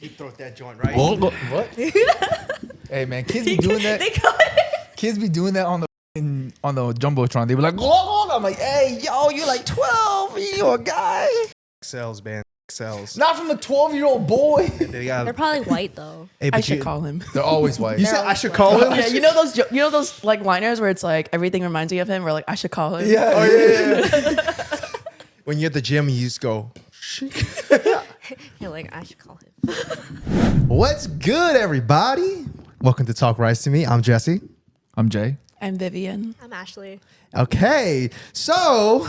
Deep throat that joint, right? What? Hey man, kids be doing that. Kids be doing that on the jumbotron. They be like, "Whoa!" I'm like, "Hey, yo, you're like 12. You a guy?" Cells, man. Cells. Not from a 12-year-old boy. They're probably white though. Hey, I should call him. They're always white. You said I should call him? Yeah, you know those like liners where it's like everything reminds me of him. Where like I should call him. Yeah. Oh yeah. When you're at the gym, you just go. You're like, I should call him. What's good, everybody? Welcome to Talk Rice to Me. I'm Jesse. I'm Jay. I'm Vivian. I'm Ashley. Okay, so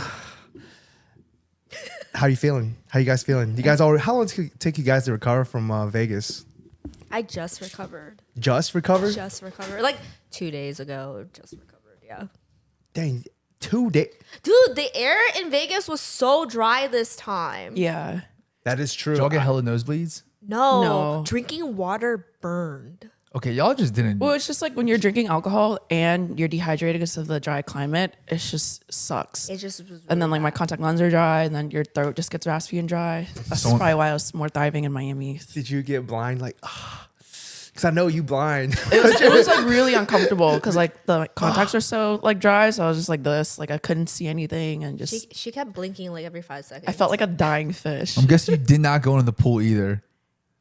how you feeling? How you guys feeling? You guys already? How long did it take you guys to recover from Vegas? I just recovered. Just recovered? Just recovered. Like 2 days ago. Just recovered. Yeah. Dang, 2 days. Dude, the air in Vegas was so dry this time. Yeah. That is true. Did y'all get hella nosebleeds? No. No. Drinking water burned. Okay, y'all just didn't. Well, it's just like when you're drinking alcohol and you're dehydrated because of the dry climate, it just sucks. It just was. And then like my contact lenses are dry, and then your throat just gets raspy and dry. That's probably why I was more thriving in Miami. Did you get blind? Like, because I know you blind. It was like really uncomfortable because like the contacts are so like dry, so I was just like this, like I couldn't see anything, and just She kept blinking like every 5 seconds. I felt like a dying fish. I'm guessing you did not go into the pool either.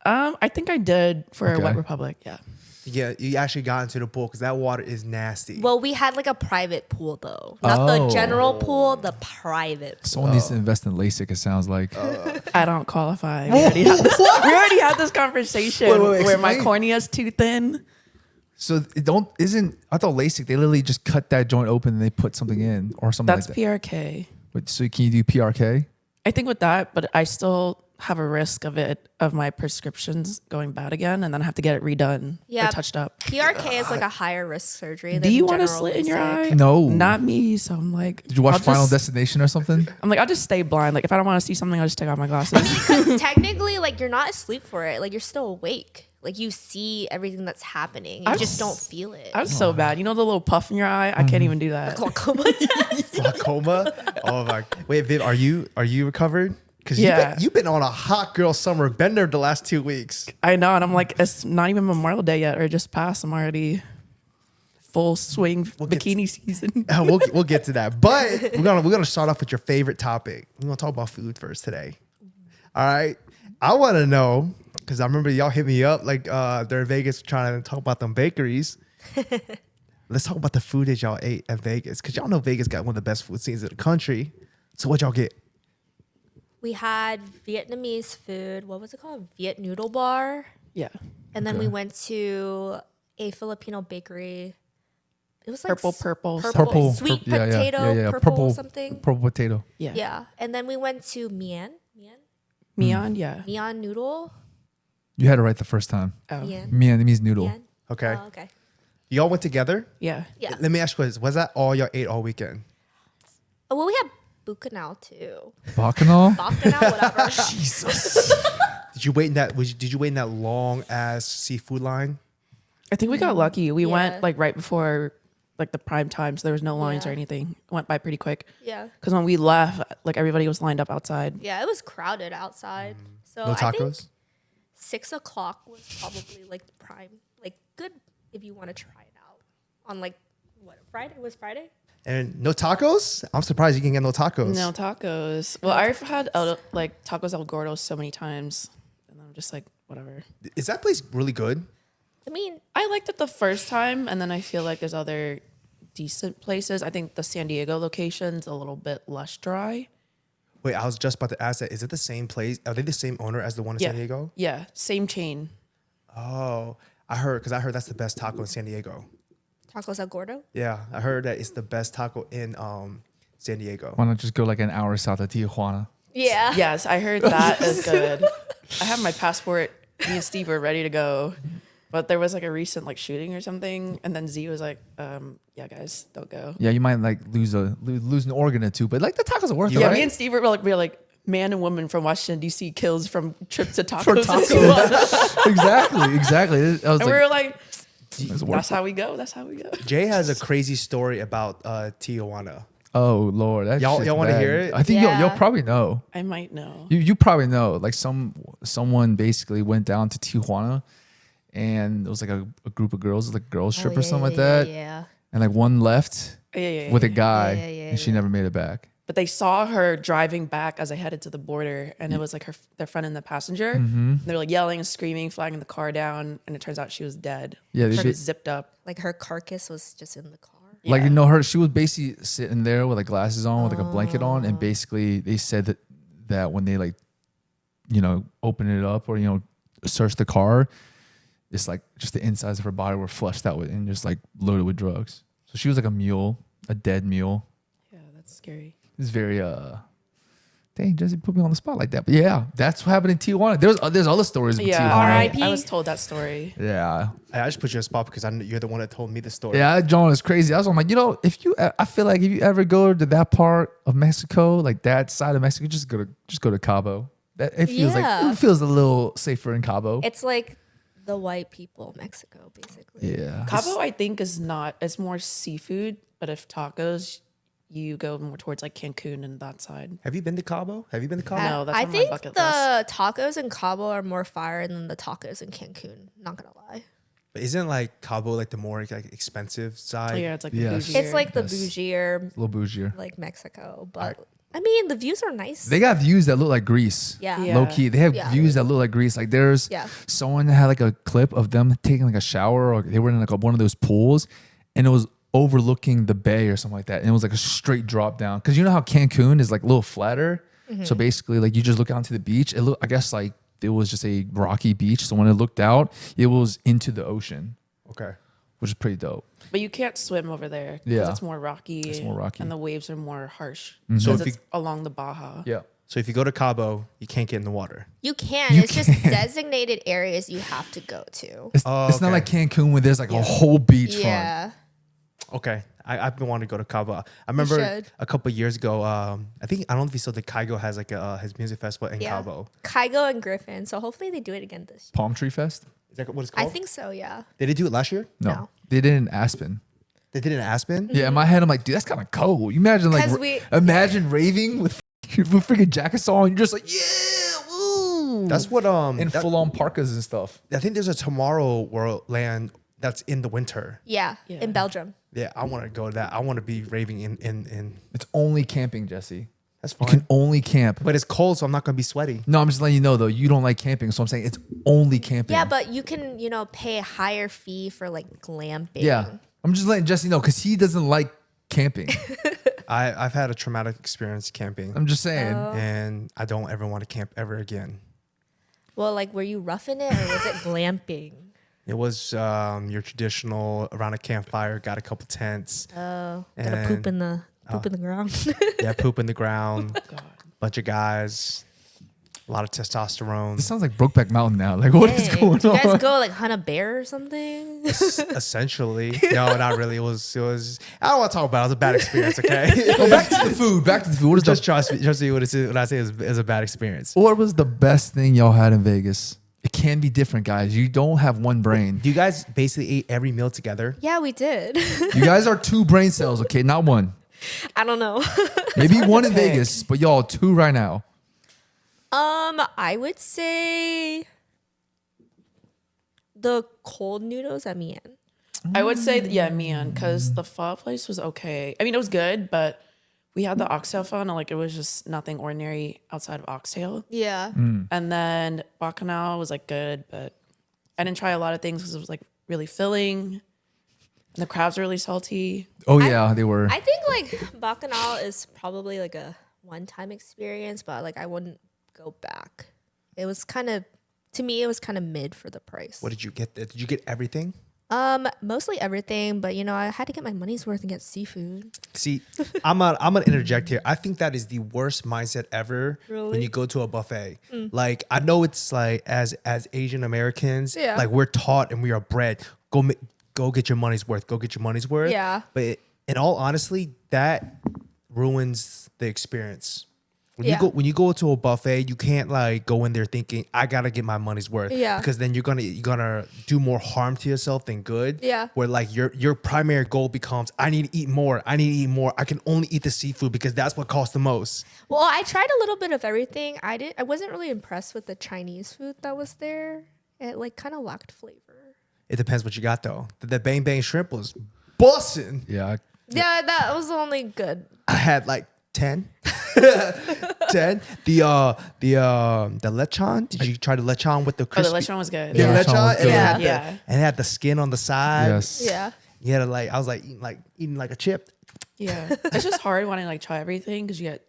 I think I did for Okay. Wet Republic. Yeah. Yeah, you actually got into the pool because that water is nasty. Well, we had like a private pool though. Not the general pool, the private pool. Someone needs to invest in LASIK. It sounds like. I don't qualify. We already had this conversation Wait, where my explain. cornea is too thin. So it isn't. I thought LASIK. They literally just cut that joint open and they put something in or something That's like that. PRK. Wait, so can you do PRK? I think with that, but I still have a risk of my prescriptions going bad again, and then I have to get it redone. Yeah. or touched up. PRK is like a higher risk surgery. Do than you want a general slit in your LASIK. eye? No. Not me. So I'm like, Did you watch I'll Final just- Destination or something? I'm like, I'll just stay blind. Like if I don't want to see something, I'll just take off my glasses. Because technically, like you're not asleep for it. Like you're still awake. Like you see everything that's happening. You just don't feel it. I'm so bad. You know the little puff in your eye? I can't even do that. Glaucoma test. Glaucoma. Oh my. Wait, Viv, are you recovered? Because Yeah. you've been on a hot girl summer bender the last 2 weeks. I know, and I'm like, it's not even Memorial Day yet, or just passed. I'm already full swing bikini season. We'll get to that, but we're gonna start off with your favorite topic. We're gonna talk about food first today. All right, I want to know because I remember y'all hit me up like they're in Vegas trying to talk about them bakeries. Let's talk about the food that y'all ate at Vegas because y'all know Vegas got one of the best food scenes in the country. So what y'all get? We had Vietnamese food. What was it called? Viet Noodle Bar. Yeah, And then we went to a Filipino bakery. It was like Purple. sweet yeah, potato, purple something. Purple potato. yeah, Yeah. And then we went to Mian yeah. Noodle. You had it right the first time. Oh, Myanmar noodle. Mian. Okay, Oh, okay. y'all went together. yeah. Yeah. Let me ask you this: was that all y'all ate all weekend? Oh, well, we had Bukanao too. Bacchanal? Bacchanal, whatever. Jesus. Did you wait in that long ass seafood line? I think we got lucky. We Yeah. went like right before like the prime time, so there was no lines or Yeah. anything. It went by pretty quick. Yeah. Because when we left, like everybody was lined up outside. Yeah, it was crowded outside. So No I think tacos. 6 o'clock was probably like the prime, like good if you want to try it out on like what Friday? It was Friday. And no tacos? I'm surprised you can get no tacos. No tacos. Well, I've had like tacos El Gordo so many times, and I'm just like, whatever. Is that place really good? I mean, I liked it the first time, and then I feel like there's other decent places. I think the San Diego location's a little bit less dry. Wait, I was just about to ask that. Is it the same place? Are they the same owner as the one in San Diego? Yeah, same chain. Oh, I heard that's the best taco in San Diego. tacos El Gordo. Yeah, I heard that it's the best taco in San Diego. Why not just go like an hour south of Tijuana? Yeah. Yes, I heard that is good. I have my passport. Me and Steve were ready to go, but there was like a recent like shooting or something, and then Z was like, "Yeah, guys, don't go." Yeah, you might like lose an organ or two, but like the tacos are worth it, Yeah, right? me and Steve were like man and woman from Washington D.C. kills from trip to tacos. For in tacos. Tijuana. exactly. I was And like, we were like, it's worth "That's it. how we go. That's how we go." Jay has a crazy story about Tijuana. Oh Lord, that Y'all shit's want to bad. hear it? I think Yeah. you'll probably know. I might know. You probably know. Like someone basically went down to Tijuana, and it was like a group of girls, like a girls trip or something like that. Yeah. And like one left Yeah. with a guy, Yeah, and she never made it back. But they saw her driving back as I headed to the border, and it was like their friend and the passenger. Mm-hmm. They were like yelling and screaming, flagging the car down, and it turns out she was dead. Yeah, they she did. was zipped up. Like her carcass was just in the car. Like Yeah. she was basically sitting there with like glasses on, with like a blanket on, and basically they said that when they like, open it up or search the car, it's like just the insides of her body were flushed out with and just like loaded with drugs. So she was like a dead mule. Yeah, that's scary. It's very dang, Jesse put me on the spot like that. But yeah, that's what happened in Tijuana. There's other stories with Yeah, Tijuana. I was told that story. Yeah. I just put you on the spot because you're the one that told me the story. Yeah, John is crazy. I was like, I feel like if you ever go to that part of Mexico, like that side of Mexico, just go to Cabo. That it feels Yeah. it feels a little safer in Cabo. It's like the white people, Mexico, basically. Yeah. Cabo, I think, it's more seafood, but if tacos, you go more towards like Cancun and that side. Have you been to Cabo? Have you been to Cabo? No, that's I on my think bucket the tacos in Cabo are more fire than the tacos in Cancun. Not gonna lie. But isn't like Cabo like the more like expensive side? Yeah, it's like Yes. the It's like the Yes. bougier, A little bougier. like Mexico, but I mean the views are nice. They got views that look like Greece. yeah. Yeah. Low key. They have Yeah. views that look like Greece. Like there's Yeah. someone that had like a clip of them taking like a shower, or they were in like one of those pools, and it was overlooking the bay or something like that. And it was like a straight drop down. Cause you know how Cancun is like a little flatter. So basically like you just look out to the beach. I guess like it was just a rocky beach. So when it looked out, it was into the ocean, Okay. which is pretty dope. But you can't swim over there because Yeah. it's more rocky. It's more rocky. And the waves are more harsh. So Because if it's you, along the Baja. Yeah. so if you go to Cabo, you can't get in the water. You can. You It's just designated areas you have to go to. It's Oh, not okay. like Cancun where there's like a whole beach front. Yeah. Okay. I've been wanting to go to Cabo. I remember should. a couple of years ago. I don't know if you saw the Kygo has like his music festival in Yeah. Cabo. Kygo and Griffin. So hopefully they do it again this year. Palm Tree Fest? Is that what it's I called? think so, yeah. Did they do it last year? No. They did it in Aspen. They did it in Aspen. Yeah, in my head, I'm like, dude, that's kind of cold. You imagine like 'Cause we- imagine raving with freaking jackets on. You're just like, yeah, woo. That's what in full on parkas and stuff. I think there's a Tomorrow World land that's in the winter. Yeah. Yeah. In Belgium. Yeah, I want to go to that. I want to be raving in. It's only camping, Jesse. That's You fine. can only camp. But it's cold, so I'm not gonna be sweaty. No, I'm just letting you know though. You don't like camping, so I'm saying it's only camping. Yeah, but you can, pay a higher fee for like glamping. yeah, I'm just letting Jesse know because he doesn't like camping. I've had a traumatic experience camping, I'm just saying. and I don't ever want to camp ever again. Well, like, were you roughing it or was it glamping? It was your traditional around a campfire, got a couple tents, Oh, gotta poop in the ground. yeah, poop in the ground, God. bunch of guys, a lot of testosterone. This sounds like Brokeback Mountain now. Like, what is Dang. going Do you on? guys go like hunt a bear or something? Essentially, no, not really. It was. I don't want to talk about it. It was a bad experience. Okay, Go back to the food. Back to the food. What is just the, trust me when I say it's a bad experience. what was the best thing y'all had in Vegas? It can be different, guys. You don't have one brain. Do you guys basically eat every meal together? Yeah, we did. You guys are two brain cells, okay? Not one. I don't know. Maybe one in Vegas, but y'all two right now. I would say the cold noodles at Mian. I would say, Mian, because the pho place was okay. I mean, it was good, but we had the oxtail pho, and like it was just nothing ordinary outside of oxtail. Yeah. And then Bacchanal was like good, but I didn't try a lot of things because it was like really filling. And the crabs were really salty. Oh yeah, they were. I think like Bacchanal is probably like a one-time experience, but like I wouldn't go back. It was kind of, to me, it was kind of mid for the price. What did you get? Did you get everything? Mostly everything, but I had to get my money's worth and get seafood. See, I'm gonna interject here. I think that is the worst mindset ever when Really? you go to a buffet. Like I know it's like as Asian Americans, Yeah. like we're taught and we are bred. Go get your money's worth. Go get your money's worth. Yeah. But in all honesty, that ruins the experience. When you go to a buffet, you can't like go in there thinking I gotta get my money's worth. Yeah. Because then you're gonna do more harm to yourself than good. Yeah. Where like your primary goal becomes I need to eat more. I need to eat more. I can only eat the seafood because that's what costs the most. Well, I tried a little bit of everything. I wasn't really impressed with the Chinese food that was there. It like kind of lacked flavor. It depends what you got though. The bang bang shrimp was bussin'. Yeah. Yeah, that was the only good. I had like 10. 10. The lechon. Did you try the lechon with the Oh, crispy? the lechon was good. The Yeah, lechon, lechon was and it good. had Yeah. and it had the skin on the side. Yes. Yeah. You had to like I was like eating like a chip. Yeah. It's just hard wanting to like try everything because you get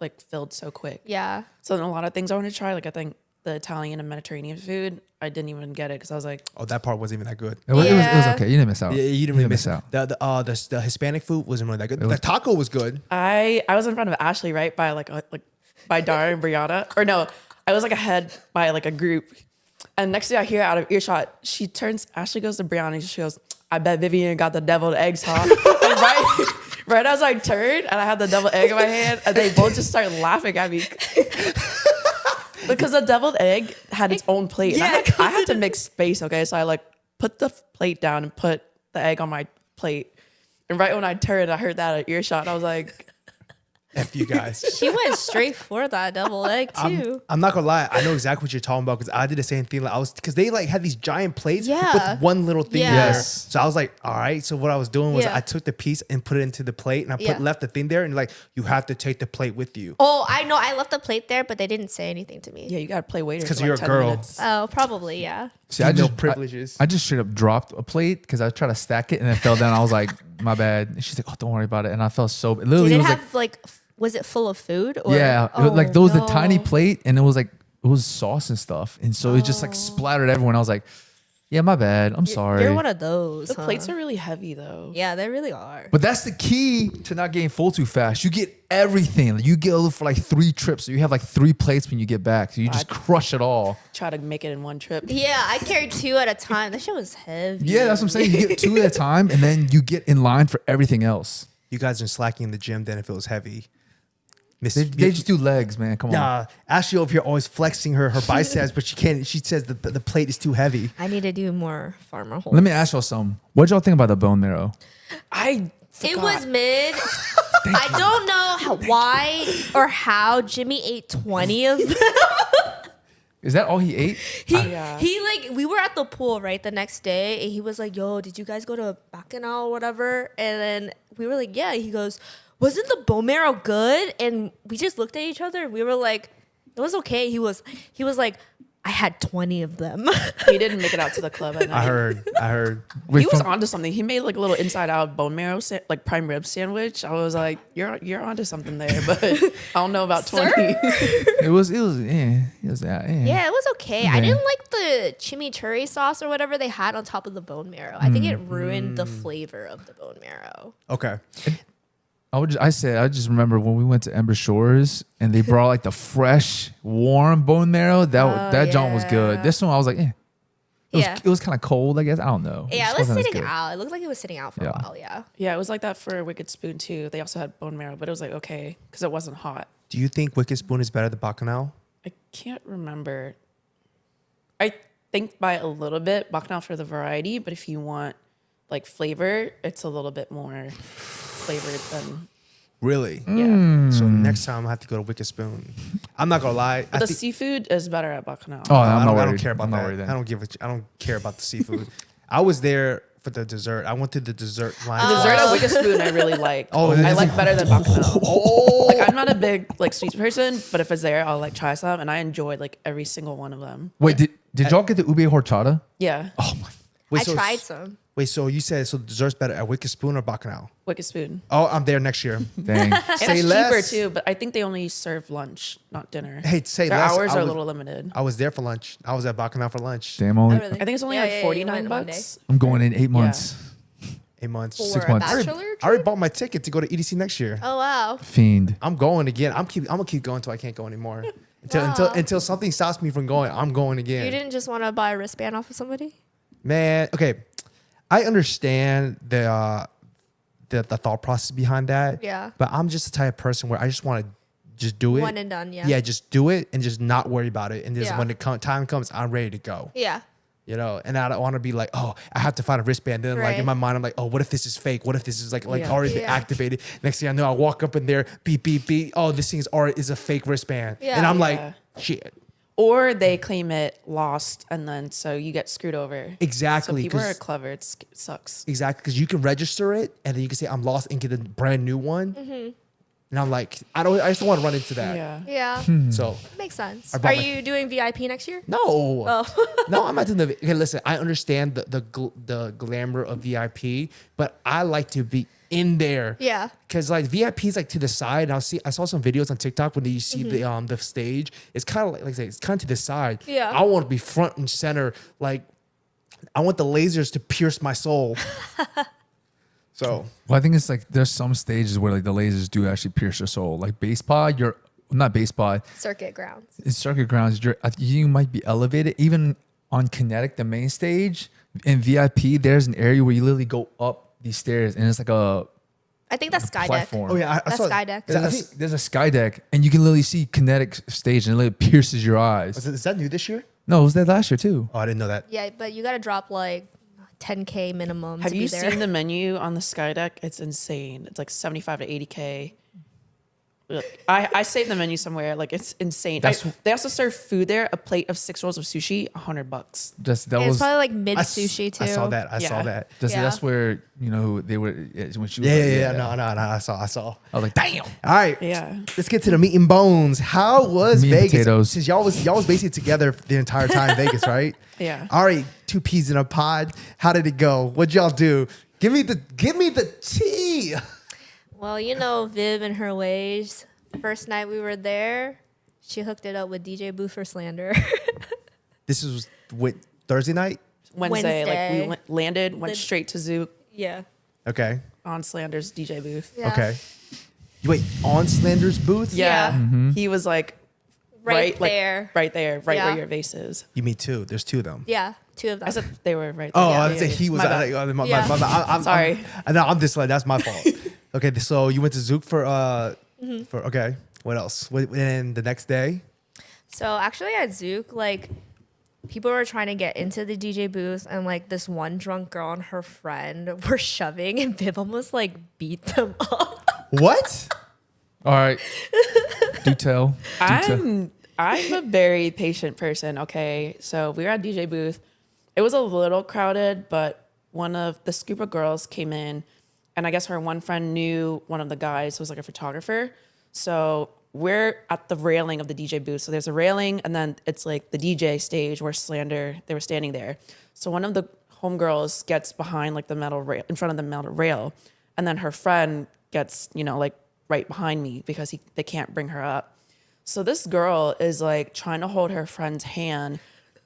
like filled so quick. Yeah. So then a lot of things I want to try, like I think the Italian and Mediterranean food, I didn't even get it because I was like, Oh, that part wasn't even that good. It was Yeah. okay. You didn't miss out. Yeah, you didn't really miss miss out. The Hispanic food wasn't really that good. The taco was good. I was in front of Ashley, right, by like by Dara and Brianna, or no, I was like ahead by like a group, and next thing I hear out of earshot, Ashley goes to Brianna and she goes, "I bet Vivian got the deviled eggs, huh?" And right as I turned and I had the deviled egg in my hand, and they both just started laughing at me. Because the deviled egg had its own plate. And Yeah, I had to make space, okay? So I like put the plate down and put the egg on my plate. And right when I turned, I heard that at earshot. And I was like, F you guys. She went straight for that double egg too. I'm not gonna lie. I know exactly what you're talking about because I did the same thing. Like because they like had these giant plates Yeah. with one little thing Yeah. there. Yes. So I was like, all right. So what I was doing was Yeah. I took the piece and put it into the plate and I Yeah. left the thing there and like you have to take the plate with you. Oh, I know. I left the plate there, but they didn't say anything to me. yeah, you got to play waiter. 'cause for, you're like, a 10 girl. minutes. Oh, probably, yeah. See, Female privileges. I just straight up dropped a plate because I tried to stack it and then fell down. I was like, my bad. And she's like, oh, don't worry about it. And I felt so literally Did it it was have like, was it full of food? Or? yeah, Oh, like there was a no. tiny plate and it was like it was sauce and stuff. And so it just like splattered everyone. I was like, yeah, my bad. I'm sorry. You're one of those. The huh? plates are really heavy, though. Yeah, they really are. But that's the key to not getting full too fast. You get everything. You get for like 3 trips. So you have like 3 plates when you get back. So you just crush it all. Try to make it in one trip. Yeah, I carried 2 at a time. That shit was heavy. Yeah, that's what I'm saying. You get 2 at a time and then you get in line for everything else. You guys are slacking in the gym then if it was heavy. Miss, They just do legs, man. Come on. nah, Ashley over here always flexing her biceps, but she can't. She says the plate is too heavy. I need to do more farmer holes. Let me ask y'all something. What y'all think about the bone marrow? I It forgot. was mid. I don't know why or how Jimmy ate 20 of them. Is that all he ate? Yeah. He like, we were at the pool, right, the next day, and he was like, yo, did you guys go to Bacchanal or whatever? And then we were like, yeah. He goes, wasn't the bone marrow good? And we just looked at each other and we were like, it was okay. He was like, I had 20 of them. He didn't make it out to the club at night. I heard. Wait, He was from- onto something. He made like a little inside out bone marrow, like prime rib sandwich. I was like, you're onto something there, but I don't know about 20. It was yeah. It was yeah. Yeah, it was okay. Yeah. I didn't like the chimichurri sauce or whatever they had on top of the bone marrow. I think it ruined the flavor of the bone marrow. Okay. I just remember when we went to Ember Shores and they brought like the fresh, warm bone marrow. That joint was good. yeah. This one I was like, eh. Yeah. It was kind of cold, I guess. I don't know. Yeah, it just was wasn't as sitting good. out. It looked like it was sitting out for Yeah. a while, yeah. Yeah, it was like that for Wicked Spoon too. They also had bone marrow, but it was like okay because it wasn't hot. Do you think Wicked Spoon is better than Bacchanal? I can't remember. I think by a little bit, Bacchanal for the variety, but if you want like flavor, it's a little bit more flavored than Really? yeah. So next time I have to go to Wicked Spoon. I'm not gonna lie. But the seafood is better at Bacchanal. Oh, I'm I not worried. don't care about I'm not that. worried then. I don't care about the seafood. I was there for the dessert. I went to the dessert line. The dessert at Wicked Spoon I really like. Oh, I is like it? better than Bacchanal. Like I'm not a big like sweets person, but if it's there, I'll like try some, and I enjoyed like every single one of them. Wait, did y'all get the ube horchata? Yeah, Oh my! Wait, I so- tried some. Wait, so you said the dessert's better at Wicked Spoon or Bacchanal? Wicked Spoon. Oh, I'm there next year. Dang. And Say it's less. cheaper too, but I think they only serve lunch, not dinner. Hey, say Their less. hours I are a was- little limited. I was there for lunch. I was at Bacchanal for lunch. Damn. Oh, Only really? I think it's only Yeah, like yeah, yeah, you 49 went one bucks. I'm going in 8 months. 8 months. For 6 a months. bachelor I trip? already bought my ticket to go to EDC next year. Oh, wow. Fiend. I'm going again. I'm gonna keep going until I can't go anymore. Wow. Until something stops me from going, I'm going again. You didn't just want to buy a wristband off of somebody? Man, okay. I understand the thought process behind that. Yeah. But I'm just the type of person where I just want to just do it. One and done, yeah. Yeah, just do it and just not worry about it. And just Yeah. when the time comes, I'm ready to go. Yeah. You know, and I don't want to be like, oh, I have to find a wristband. Then like Right. in my mind, I'm like, oh, what if this is fake? What if this is like Yeah. already been Yeah. activated? Next thing I know, I walk up in there, beep, beep, beep. Oh, this thing is a fake wristband. Yeah. And I'm Yeah. like, shit. Or they claim it lost, and then so you get screwed over. Exactly. So people 'cause- are clever. It sucks. Exactly. Because you can register it and then you can say, I'm lost and get a brand new one. Mm-hmm. And I'm like, I just don't want to run into that. Yeah. Yeah. So Makes sense. I bought Are my- you doing VIP next year? no, Oh. no, I'm not doing the. Okay, listen, I understand the glamour of VIP, but I like to be in there. Yeah. Cause like VIP is like to the side. And I saw some videos on TikTok when you see the stage. It's kind of like I say, it's kind of to the side. Yeah. I want to be front and center. Like I want the lasers to pierce my soul. So Well, I think it's like there's some stages where like the lasers do actually pierce your soul. Like base pod, you're not base pod. Circuit grounds. In circuit grounds, you might be elevated. Even on Kinetic, the main stage, in VIP, there's an area where you literally go up these stairs, and it's like a I think that's Skydeck. platform. oh yeah, I That's saw Skydeck. There's a sky deck, and you can literally see Kinetic stage, and it literally pierces your eyes. Is that new this year? No, it was there last year too. Oh, I didn't know that. Yeah, but you got to drop like 10K minimum Have to you be there. seen the menu on the Sky Deck? It's insane. It's like 75 to 80K. Look, I saved the menu somewhere. Like it's insane. They also serve food there. A plate of 6 rolls of sushi, $100. Just that And it's was probably like mid I sushi too. I saw that. I saw Yeah. that. just Yeah. that's where they were when she was Yeah, like, No, I saw. I was like, damn. All right. Yeah. Let's get to the meat and bones. How was Meat and Vegas? potatoes. Since y'all was basically together the entire time in Vegas, right? Yeah. All right, 2 peas in a pod. How did it go? What'd y'all do? Give me the tea. Well, you know Viv and her ways. First night we were there, she hooked it up with DJ Boo for slander. This was Thursday night. Wednesday. Like we Wednesday. landed, went The- straight to Zook yeah. Okay. on Slander's DJ booth. Yeah. Okay. You wait on Slander's booth? Yeah. He was like Right like, there. right there, right Yeah. where your vase is. You mean two? There's 2 of them. Yeah, 2 of them. I said they were right there. Oh, Yeah, I'd yeah, say yeah. he was. My bad. Yeah. I'm Sorry. I'm just like that's my fault. Okay, so you went to Zook for Mm-hmm. for okay. What else? And the next day. So actually at Zook, like people were trying to get into the DJ booth and like this one drunk girl and her friend were shoving and Viv almost like beat them up. What? All right. Do tell. Do tell. I'm a very patient person. Okay, so we were at DJ booth. It was a little crowded, but one of this group of girls came in, and I guess her one friend knew one of the guys who was like a photographer. So we're at the railing of the DJ booth. So there's a railing, and then it's like the DJ stage where Slander, they were standing there. So one of the homegirls gets behind like the metal rail, in front of the metal rail, and then her friend gets, like right behind me because they can't bring her up. So this girl is like trying to hold her friend's hand,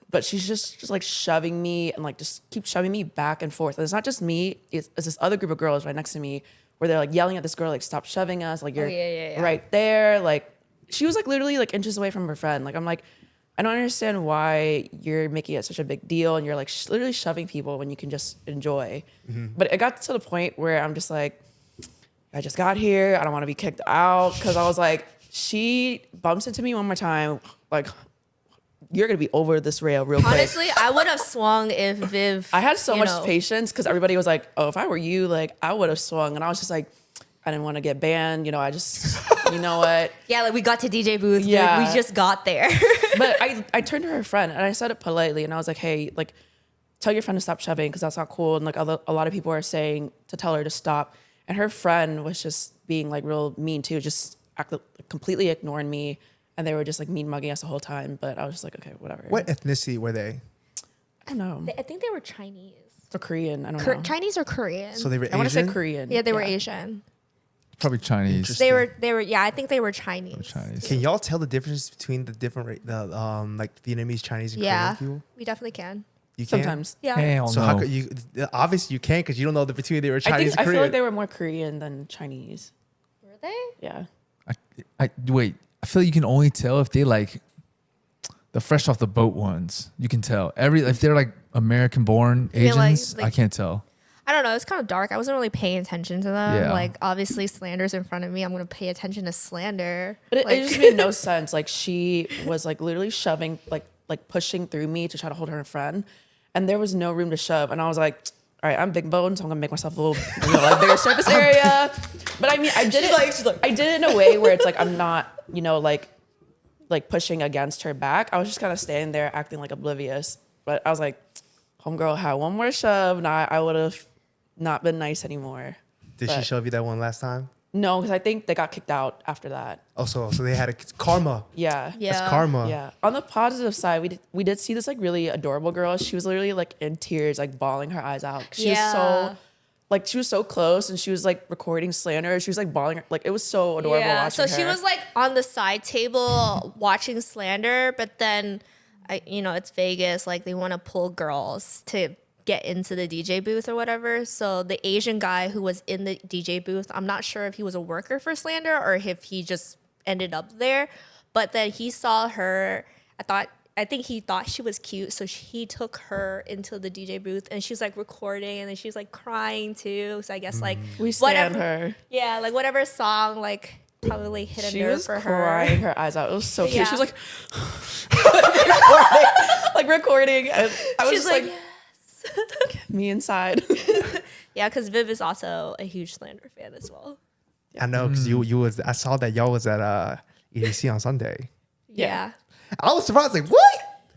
but she's just like shoving me and like just keep shoving me back and forth. And it's not just me, it's this other group of girls right next to me where they're like yelling at this girl, like, stop shoving us. Like, you're yeah. right there. Like, she was like literally like inches away from her friend. Like, I'm like, I don't understand why you're making it such a big deal and you're like literally shoving people when you can just enjoy. But it got to the point where I'm just like, I just got here. I don't want to be kicked out because I was like, she bumps into me one more time. Like, you're going to be over this rail real quick. Honestly, I would have swung if Viv. I had so you much know. patience because everybody was like, oh, if I were you, like, I would have swung. And I was just like, I didn't want to get banned. I just, you know what? Yeah, like we got to DJ booth. Yeah. We just got there. But I turned to her friend and I said it politely. And I was like, hey, like, tell your friend to stop shoving because that's not cool. And like a lot of people are saying to tell her to stop. And her friend was just being like real mean too, just completely ignoring me. And they were just like mean mugging us the whole time. But I was just like, okay, whatever. What ethnicity were they? I don't know. I think they were Chinese. Or Korean. I don't know. Chinese or Korean? So they were I want to say Asian? Korean. yeah, they were Asian. Probably Chinese. Interesting. They were. Yeah, I think they were Chinese. Chinese. Can y'all tell the difference between the different like Vietnamese, Chinese, and Yeah, Korean people? we definitely can. You can? Sometimes. Yeah. Hell So no. how could you? Obviously, you can because you don't know the between they were Chinese I and feel Korean. like they were more Korean than Chinese. Were they? Yeah. Wait. I feel you can only tell if they like the fresh off the boat ones. You can tell if they're like American born feel like- Asians. like- I can't tell. I don't know. It's kind of dark. I wasn't really paying attention to them. Yeah. Like, obviously, Slander's in front of me. I'm going to pay attention to Slander. But it, Like- it just made no sense. Like she was like literally shoving, like pushing through me to try to hold her friend, and there was no room to shove. And I was like, all right, I'm big bone, so I'm gonna make myself a little, like bigger surface area. But I mean, I did it. I did it in a way where it's like I'm not, like pushing against her back. I was just kind of standing there acting like oblivious. But I was like, homegirl had one more shove, and I would have not been nice anymore. Did she But- shove you that one last time? No, because I think they got kicked out after that. Oh, so they had karma. Yeah. Yeah. That's karma. Yeah. On the positive side, we did see this like really adorable girl. She was literally like in tears, like bawling her eyes out. She Yeah. she was so close, and she was like recording Slander. She was like bawling, like it was so adorable. Yeah. Watching So she her. was like on the side table watching Slander, but then, it's Vegas. Like, they want to pull girls to get into the DJ booth or whatever. So the Asian guy who was in the DJ booth, I'm not sure if he was a worker for Slander or if he just ended up there, but then he saw her. I think he thought she was cute, so he took her into the DJ booth, and she's like recording, and then she's like crying too. So I guess like we stand whatever, her. yeah, like whatever song like probably hit a She nerve was for crying her. her eyes out. It was so cute. Yeah. She was like, like recording. I was She's just like, me inside. Yeah, because Viv is also a huge Slander fan as well. I know, because I saw that y'all was at EDC on Sunday. Yeah. I was surprised, like, what?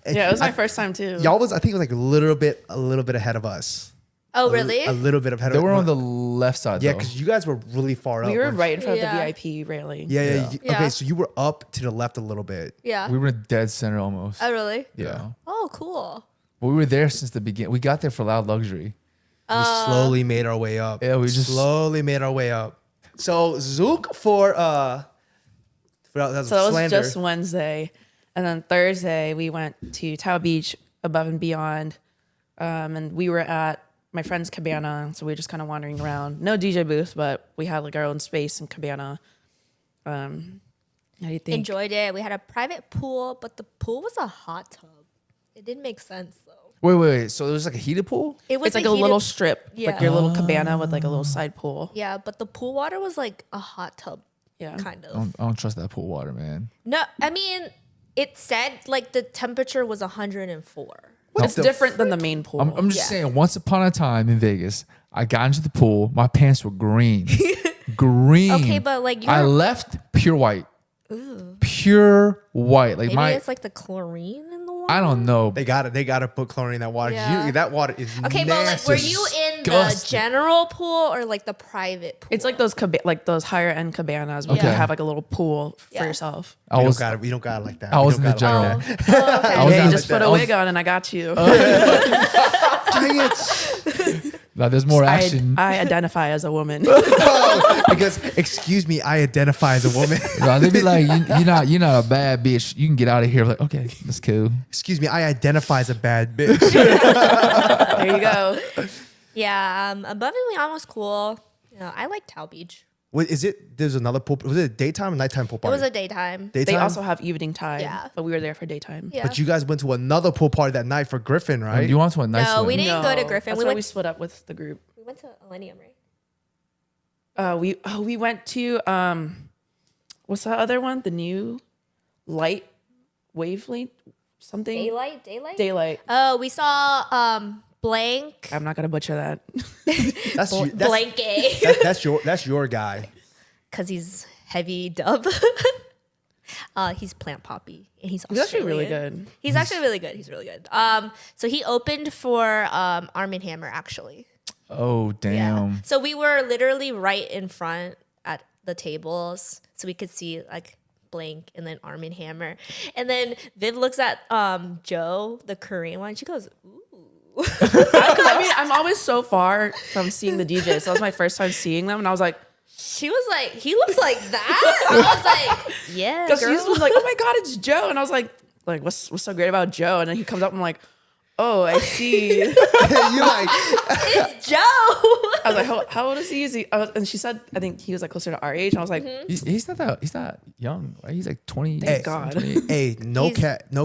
Yeah, it was my first time too. Y'all was, I think it was like a little bit ahead of us. Oh, really? A little bit ahead They of were us. on the left side. Yeah, though. because you guys were really far up. We were weren't right in front Yeah. of the VIP railing. you? Yeah. Yeah. Okay, so you were up to the left a little bit. Yeah. we were in dead center almost. Oh, really? Yeah. Oh, cool. But we were there since the beginning. We got there for Loud Luxury. We slowly made our way up. Yeah, we just- slowly made our way up. So Zook for that was So that was Slander. just Wednesday. And then Thursday, we went to Tao Beach, Above and Beyond. And we were at my friend's cabana. So we were just kind of wandering around. No DJ booth, but we had like our own space in cabana. How do you think? Enjoyed it. We had a private pool, but the pool was a hot tub. It didn't make sense though. Wait. So there was like a heated pool? It was It's like a heated- little strip, Yeah. like your little cabana with like a little side pool. Yeah, but the pool water was like a hot tub, Yeah. kind I of. don't trust that pool water, man. No, I mean, it said like the temperature was 104. It's different than the main pool. I'm just Yeah. saying, once upon a time in Vegas, I got into the pool. My pants were green. Green. Okay, but like I you're left pure white. Pure white. Like maybe it's like the chlorine in the water. I don't know. They gotta put chlorine in that water. 'cause Yeah. that water is Okay, nasty. but like, were you in the Disgusting. general pool or like the private pool? It's like those higher end cabanas where Okay. you have like a little pool for Yeah. yourself. I We was don't got it like that. I We was don't in the got it general. like that. Oh, okay. I was Hey, in just the- put I a was- wig on and I got you. Dang it. Now, there's more action. I identify as a woman. Because excuse me, I identify as a woman. Nah, they'd be like, you're not a bad bitch. You can get out of here. Like, okay, that's cool. Excuse me, I identify as a bad bitch. There you go. Yeah, Above and Beyond was cool. Yeah, I like Tao Beach. What is it? There's another pool. Was it a daytime or nighttime pool It party? was a daytime. They Daytime? also have evening time, Yeah. but we were there for daytime. Yeah. But you guys went to another pool party that night for Griffin, right? You want to a nice No, one? we didn't go to Griffin. That's We why went- we split up with the group. We went to Millennium, right? We went to what's that other one? The new light wavelength something daylight. Oh, we saw Blank. I'm not gonna butcher that. Blank A. That's your guy. Because he's heavy dub. He's Plant Poppy. And he's He's actually really Australian. good. He's actually really good. He's really good. So he opened for Arm & Hammer, actually. Oh, damn. So we were literally right in front at the tables, so we could see like Blank and then Arm & Hammer. And then Viv looks at Joe, the Korean one. She goes, ooh. I mean, I'm always so far from seeing the DJs. So that was my first time seeing them, and I was like, She was like, he looks like that? I was like, yeah, because she girl. was like, oh my god, it's Joe, and I was like, what's so great about Joe? And then he comes up, and I'm like, oh, I see. You're like, It's Joe. I was like, how old is he? And she said, I think he was like closer to our age. And I was like, He's not young, right? He's like 20. Thank God. 28. hey, no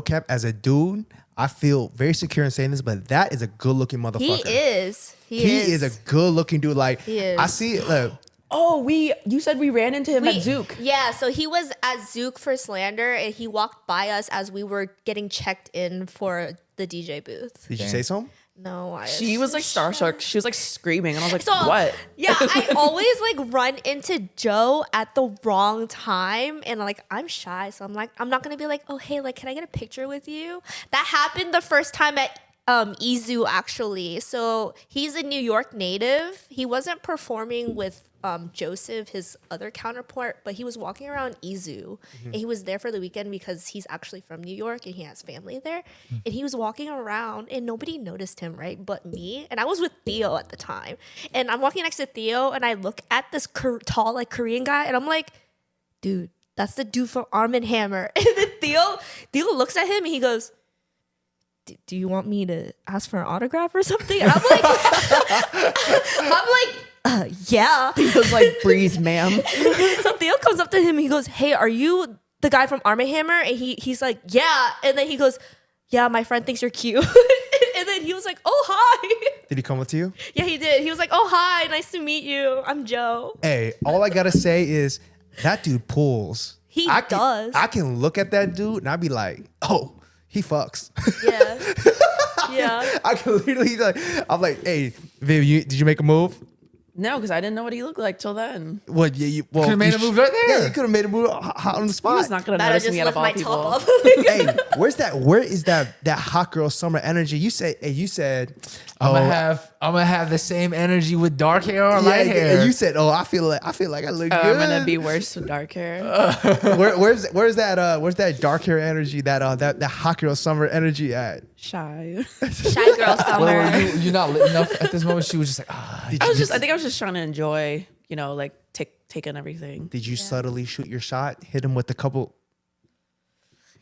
cap. As a dude, I feel very secure in saying this, but that is a good looking motherfucker. He is. He is a good looking dude. Like He is. I see it. Look, Oh, you said we ran into him at Zook. Yeah, so he was at Zook for Slander, and he walked by us as we were getting checked in for the DJ booth. did you say something? No, She was like starstruck. She was like screaming, and I was like, So, "What?" Yeah, I always like run into Joe at the wrong time, and like I'm shy, so I'm like, I'm not gonna be like, oh hey, like can I get a picture with you? That happened the first time at Izu actually. So he's a New York native. He wasn't performing with Joseph, his other counterpart, but he was walking around Izu, and he was there for the weekend because he's actually from New York and he has family there. And he was walking around, and nobody noticed him, right? But me, and I was with Theo at the time, and I'm walking next to Theo, and I look at this tall like Korean guy, and I'm like, dude, that's the dude from Arm & Hammer. And then Theo looks at him, and he goes, do you want me to ask for an autograph or something? And I'm like, yeah. He was like, "Breeze, ma'am." So Theo comes up to him and he goes, hey, are you the guy from Arm & Hammer? And he's like, yeah. And then he goes, yeah, my friend thinks you're cute. And then he was like, oh, hi. Did he come up to you? Yeah, he did. He was like, oh, hi, nice to meet you. I'm Joe. Hey, all I gotta say is that dude pulls. He does. I can look at that dude and I'd be like, oh, he fucks. Yeah. Yeah. I can literally like, I'm like, hey, Viv, did you make a move? No, because I didn't know what he looked like till then. What? Yeah, well, Could've made a move right there. Yeah, you could have made a move hot on the spot. He was not gonna Better notice just me out lift of all my people. top up. Hey, where is that hot girl summer energy? You said, I'm gonna have the same energy with dark hair or light hair. And you said, oh, I feel like I look good. I'm gonna be worse with dark hair. Where's that dark hair energy, that hot girl summer energy at? Shy. Shy girl summer. Well, you're not lit enough at this moment. She was just like, I think I was just trying to enjoy, like taking everything. Did you subtly shoot your shot? Hit him with a couple.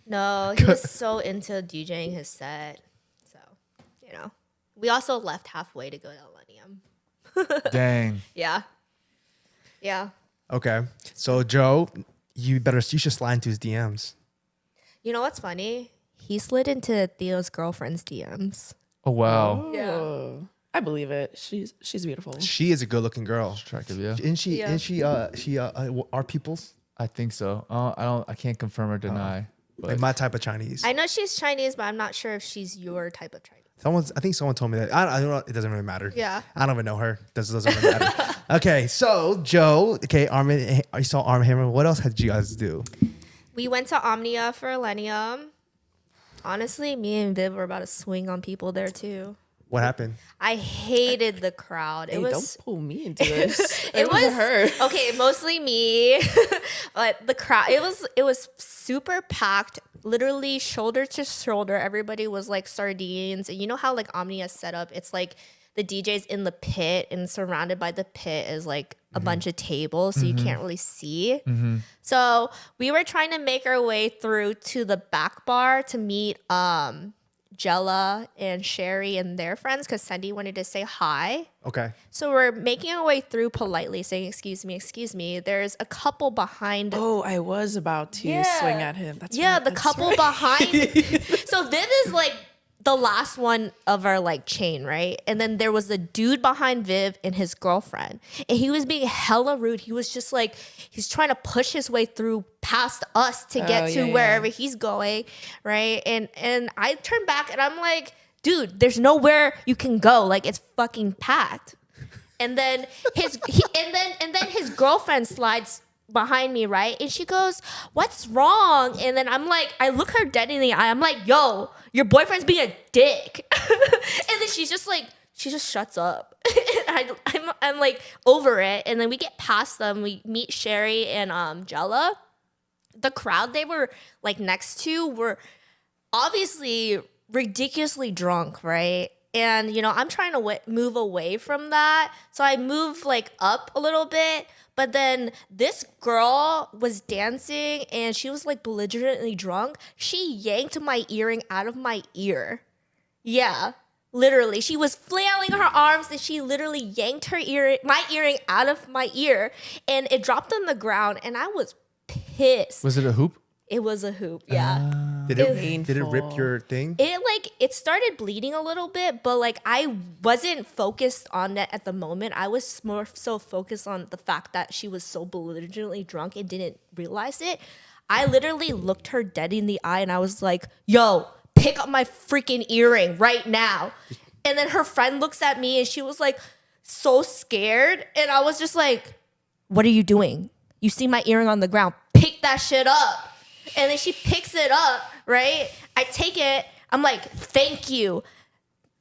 No, he was so into DJing his set. So, we also left halfway to go to Millennium. dang. Yeah. Yeah. Okay, so Joe, you should slide into his DMs. You know what's funny? He slid into Theo's girlfriend's DMs. Oh wow. Oh, I believe it. She's beautiful. She is a good looking girl. Attractive, yeah. Isn't she? Yeah. Isn't she? Our people's I think so. I can't confirm or deny. But like my type of Chinese. I know she's Chinese, but I'm not sure if she's your type of Chinese. I think someone told me that. I don't know. It doesn't really matter. Yeah. I don't even know her. Doesn't really matter. Okay, so Joe. Okay, Armin. You saw Arm & Hammer. What else did you guys do? We went to Omnia for Millennium. Honestly, me and Viv were about to swing on people there too. What happened? I hated the crowd. Hey, don't pull me into this. It was her. Okay, mostly me, but the crowd. It was super packed, literally shoulder to shoulder. Everybody was like sardines, and you know how like Omnia's set up. It's like the DJ's in the pit, and surrounded by the pit is like a bunch of tables, so you can't really see. So we were trying to make our way through to the back bar to meet Jella and Sherry and their friends because Sandy wanted to say hi. Okay. So we're making our way through politely saying, excuse me. There's a couple behind. Oh, I was about to swing at him. That's yeah, right, the that's couple right. behind. So Viv is like the last one of our like chain, right? And then there was the dude behind Viv and his girlfriend. And he was being hella rude. He was just like, he's trying to push his way through past us to get to wherever he's going, right? And I turned back and I'm like, dude, there's nowhere you can go. Like it's fucking packed. And then his girlfriend slides behind me, right? And she goes, what's wrong? And then I'm like, I look her dead in the eye. I'm like, yo, your boyfriend's being a dick. And then she just shuts up. And I'm like over it. And then we get past them. We meet Sherry and Jella. The crowd they were like next to were obviously ridiculously drunk, right? And, I'm trying to move away from that. So I move like up a little bit. But then this girl was dancing and she was like belligerently drunk. She yanked my earring out of my ear. Yeah, literally. She was flailing her arms and she literally yanked my earring out of my ear. And it dropped on the ground and I was pissed. was it a hoop? It was a hoop, yeah. Did it rip your thing? It started bleeding a little bit, but like I wasn't focused on that at the moment. I was more so focused on the fact that she was so belligerently drunk and didn't realize it. I literally looked her dead in the eye and I was like, yo, pick up my freaking earring right now. And then her friend looks at me and she was like so scared. And I was just like, what are you doing? You see my earring on the ground. Pick that shit up. And then she picks it up, right? I take it. I'm like, thank you.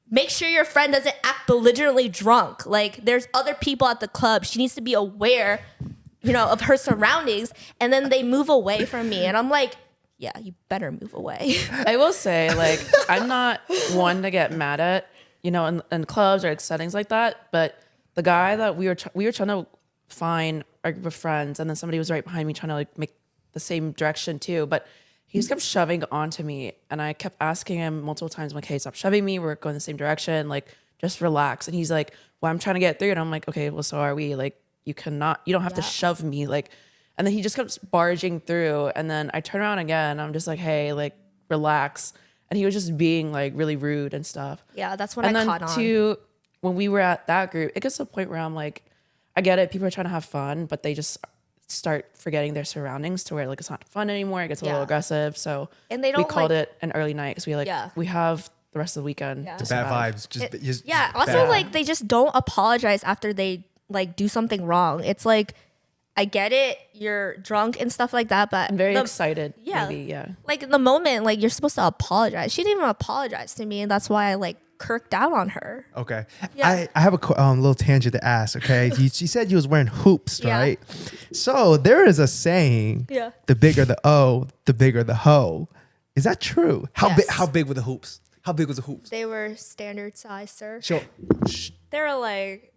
Make sure your friend doesn't act belligerently drunk. Like, there's other people at the club. She needs to be aware, of her surroundings. And then they move away from me. And I'm like, yeah, you better move away. I will say, like, I'm not one to get mad at, in clubs or settings like that. But the guy that we were trying to find our group of friends, and then somebody was right behind me trying to like make the same direction too, but he just kept shoving onto me, and I kept asking him multiple times, I'm like, hey, stop shoving me, we're going the same direction, like just relax. And he's like, well, I'm trying to get through. And I'm like, okay, well, so are we. Like, you don't have to shove me, like. And then he just kept barging through, and then I turn around again, I'm just like, hey, like, relax. And he was just being like really rude and stuff. Yeah, that's when and I caught on. And then too, when we were at that group, it gets to a point where I'm like, I get it, people are trying to have fun, but they just start forgetting their surroundings to where like it's not fun anymore. It gets a little aggressive. So and they don't, we called it an early night because we have the rest of the weekend. The bad vibes. Just also bad. like they just don't apologize after they like do something wrong. It's like, I get it, you're drunk and stuff like that, but I'm very excited. Yeah. Maybe, yeah. Like in the moment, like you're supposed to apologize. She didn't even apologize to me, and that's why I like kirked out on her. Okay. Yeah. I have a little tangent to ask, okay? She said you was wearing hoops, Yeah. right? So there is a saying, the bigger the O, the bigger the hoe. Is that true? Yes. How big were the hoops? How big was the hoops? They were standard size, sir. Sure. They were like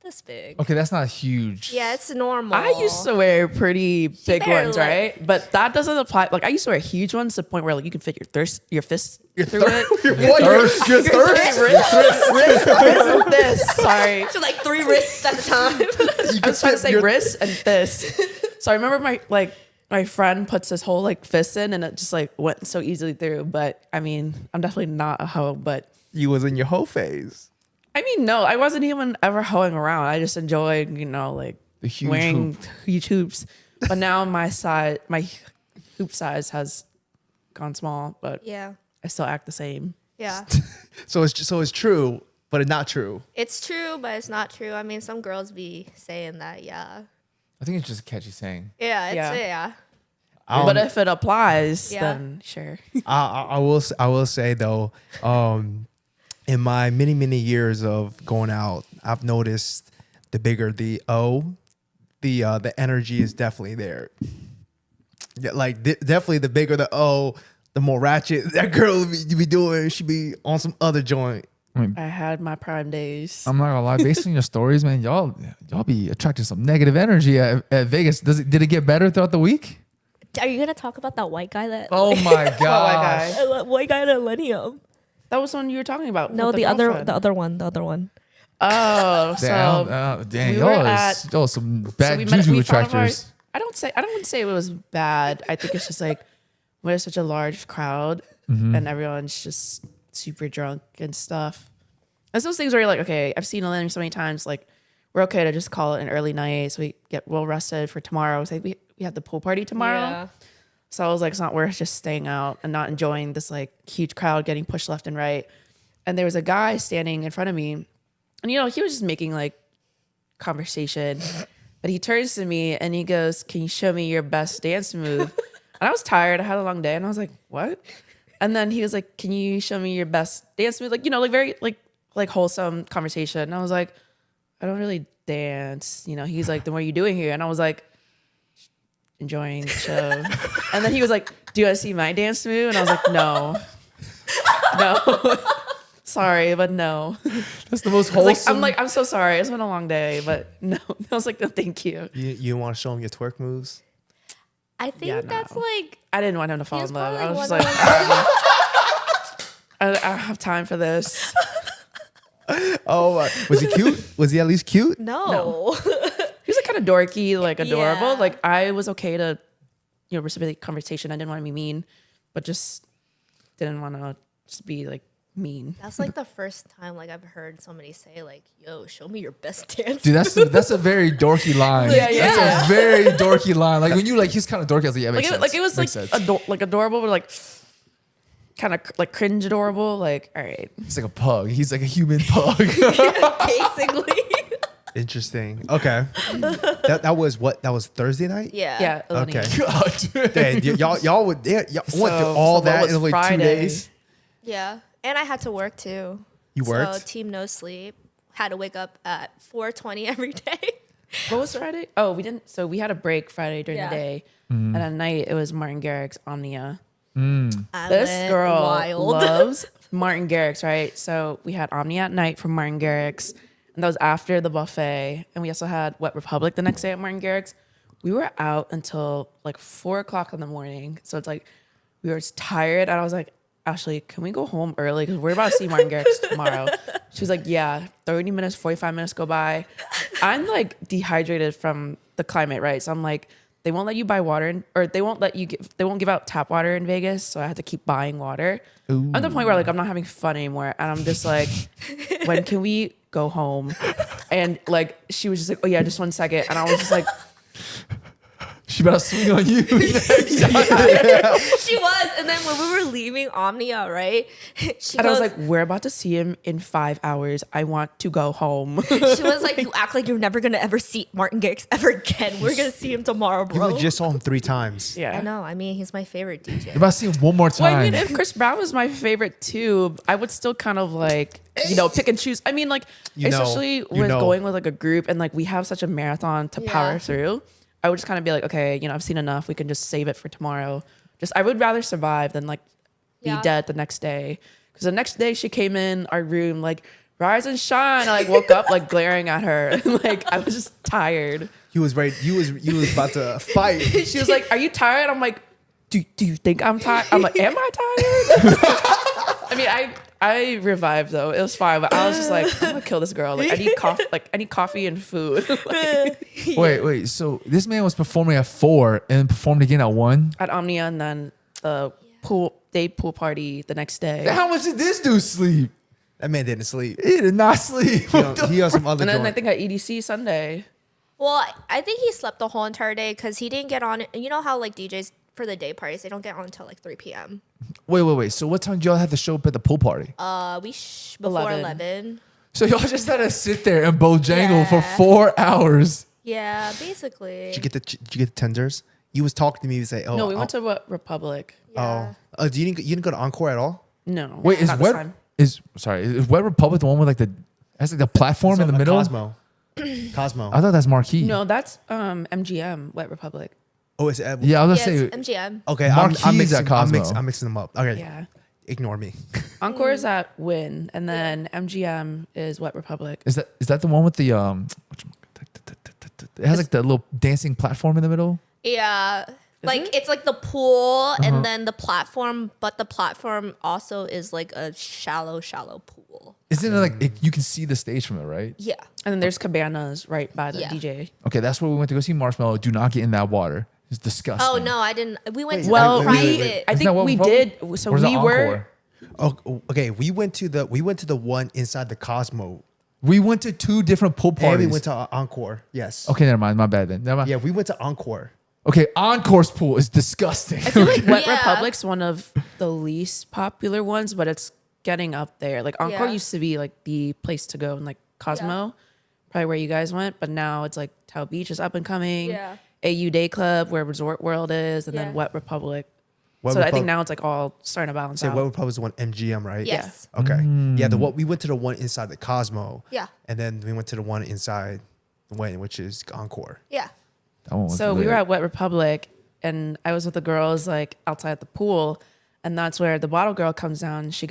this big. Okay, that's not huge. Yeah, it's normal. I used to wear pretty big ones, like- right? But that doesn't apply. Like I used to wear huge ones to the point where like you can fit your fist through it. Your thirst? Your thirst? This, sorry. So like 3 wrists at the time. I was trying to say wrist and this. So I remember my friend puts his whole like fist in, and it just like went so easily through. But I mean, I'm definitely not a hoe, but You was in your hoe phase. I mean, no, I wasn't even ever hoeing around. I just enjoyed, like The huge wearing hoop. huge hoops. But now my hoop size has gone small, but Yeah. I still act the same. Yeah. So it's true, but it's not true. It's true, but it's not true. I mean, some girls be saying that, yeah. I think it's just a catchy saying. Yeah, it's Yeah. yeah. But if it applies, Yeah. then sure. I will say though, in my many years of going out, I've noticed the bigger the O, the energy is definitely there. Yeah, like definitely the bigger the O, the more ratchet that girl be doing. She be on some other joint. I had my prime days. I'm not gonna lie, based on your stories, man, y'all be attracting some negative energy at Vegas. Did it get better throughout the week? Are you gonna talk about that white guy that Oh my god! white guy that Lenny That was one you were talking about. No, with the other girlfriend. one. Oh, so Dang, we y'all were is- y'all some bad we juju found attractors. I don't want to say it was bad. I think it's just like we're such a large crowd and everyone's just super drunk and stuff. It's those things where you're like, okay, I've seen Elaine so many times. Like, we're okay to just call it an early night so we get well rested for tomorrow. So we have the pool party tomorrow. Yeah. So I was like, it's not worth just staying out and not enjoying this like huge crowd getting pushed left and right. And there was a guy standing in front of me, and he was just making like conversation. But he turns to me and he goes, "Can you show me your best dance move?" And I was tired. I had a long day, and I was like, "What?" And then he was like, "Can you show me your best dance move?" Like, like very like wholesome conversation. And I was like, "I don't really dance." He's like, "Then what are you doing here?" And I was like, enjoying the show. And then he was like, "Do you want to see my dance move?" And I was like, "No." Sorry, but no. That's the most wholesome. I'm so sorry. It's been a long day, but no. I was like, no, thank you. You want to show him your twerk moves? I think Yeah, that's no. like I didn't want him to fall was in love. I probably was just one like, of I don't have time for this. Oh, was he cute? Was he at least cute? no. He was like kind of dorky, like adorable. Yeah. Like I was okay to, reciprocate conversation. I didn't want to be mean, but just didn't want to just be like mean. That's like the first time like I've heard somebody say like, "Yo, show me your best dance." Dude, that's a very dorky line. Yeah, yeah. That's a very dorky line. Like when you like, he's kind of dorky. I was like, yeah, makes sense. Like it was Makes like sense. like adorable, but like kind of like cringe adorable. Like, all right. He's like a pug. He's like a human pug. Basically. Interesting. Okay. that was what? That was Thursday night. Yeah. Yeah. Okay. God. Dang, y'all went went through all what that was in like 2 Friday? days. Yeah. And I had to work too. You So worked? team no sleep. Had to wake up at 4:20 every day. What was Friday? Oh, we didn't. So we had a break Friday during Yeah. the day, and at night it was Martin Garrix's Omnia. I This went girl wild. loves Martin Garrix, right? So we had Omnia at night from Martin Garrix, and that was after the buffet. And we also had Wet Republic the next day at Martin Garrix. We were out until like 4:00 in the morning. So it's like we were just tired, and I was like, Ashley, can we go home early? Because we're about to see Martin Garrix tomorrow. She was like, yeah, 30 minutes, 45 minutes go by. I'm like dehydrated from the climate, right? So I'm like, they won't let you buy water or they won't give out tap water in Vegas. So I had to keep buying water. I'm at the point where like, I'm not having fun anymore. And I'm just like, when can we go home? And like, she was just like, oh yeah, just 1 second. And I was just like, She better swing on you. She was. And then when we were leaving Omnia, right? She and I was goes- like, we're about to see him in 5 hours. I want to go home. she was like, you act like you're never gonna ever see Martin Garrix ever again. We're gonna see him tomorrow, You bro. just saw him 3 times. Yeah. I know. I mean, he's my favorite DJ. You're about to see him one more Well, time. I mean, if Chris Brown was my favorite too, I would still kind of like, pick and choose. I mean, like, especially with going with like a group and like we have such a marathon to power through. I would just kind of be like, okay, I've seen enough. We can just save it for tomorrow. I would rather survive than like be dead the next day. Because the next day she came in our room like, rise and shine. I like woke up like glaring at her. Like I was just tired. He was ready. You was about to fight. She was like, are you tired? I'm like, do you think I'm tired? I'm like, am I tired? I mean, I revived though. It was fine, but I was just like, I'm gonna kill this girl. Like I need coffee. Like I need coffee and food. Like, Wait. So this man was performing at 4 and then performed again at 1. at Omnia, and then the pool party the next day. How much did this dude sleep? That man didn't sleep. He did not sleep. He on some other And then I joint. think at EDC Sunday. Well, I think he slept the whole entire day because he didn't get on. You know how like DJs for the day parties, they don't get on until like 3 p.m. Wait. So what time did y'all have to show up at the pool party? Before 11. 11. So y'all just had to sit there and Bojangle for Yeah. 4 hours. Yeah, basically. Did you get the tenders? You was talking to me. You say, "Oh, No, we went to what Republic? Yeah. you didn't go to Encore at all? No. Wait, not this time. is Wet Republic the one with like has like the platform in the middle? Cosmo. Cosmo. I thought that's Marquee. No, that's MGM Wet Republic. Oh, it's Yeah, I was Yes, gonna say MGM. okay. Marquee's I'm mixing, at Cosmo. I'm mixing them up. Okay, Yeah. ignore me. Encore is at Win, and then MGM is Wet Republic. is that the one with the it has like the little dancing platform in the middle? Yeah. Like it? it's like the pool and then the platform, but the platform also is like a shallow pool. Isn't it like you can see the stage from it, right? Yeah. And then there's cabanas right by the Yeah. DJ. Okay, that's where we went to go see Marshmallow. Do not get in that water. It's disgusting. Oh no, I didn't. We went to Well, the wait, private. wait. I Isn't think that Wet we Republic? did. So Or is it we were. Encore? Oh, okay. We went to the one inside the Cosmo. We went to 2 different pool And parties. we went to Encore. Yes. Okay, never mind. My bad then. Never mind. Yeah, we went to Encore. Okay, Encore's pool is disgusting. I feel like Wet Yeah. Republic's one of the least popular ones, but it's getting up there. Like Encore Yeah. used to be like the place to go in like Cosmo, probably where you guys went, but now it's like Tao Beach is up and coming. Yeah. AU Day Club where Resort World is, and Yeah. then Wet Republic. Wet So I Repub- think now it's like all starting to balance Say out. Wet Republic is the one MGM, right? Yes. Okay. Yeah, we went to the one inside the Cosmo. Yeah. And then we went to the one inside the Wayne, which is Encore. Yeah. That one was So we lit. were at Wet Republic, and I was with the girls like outside the pool, and that's where the bottle girl comes down. She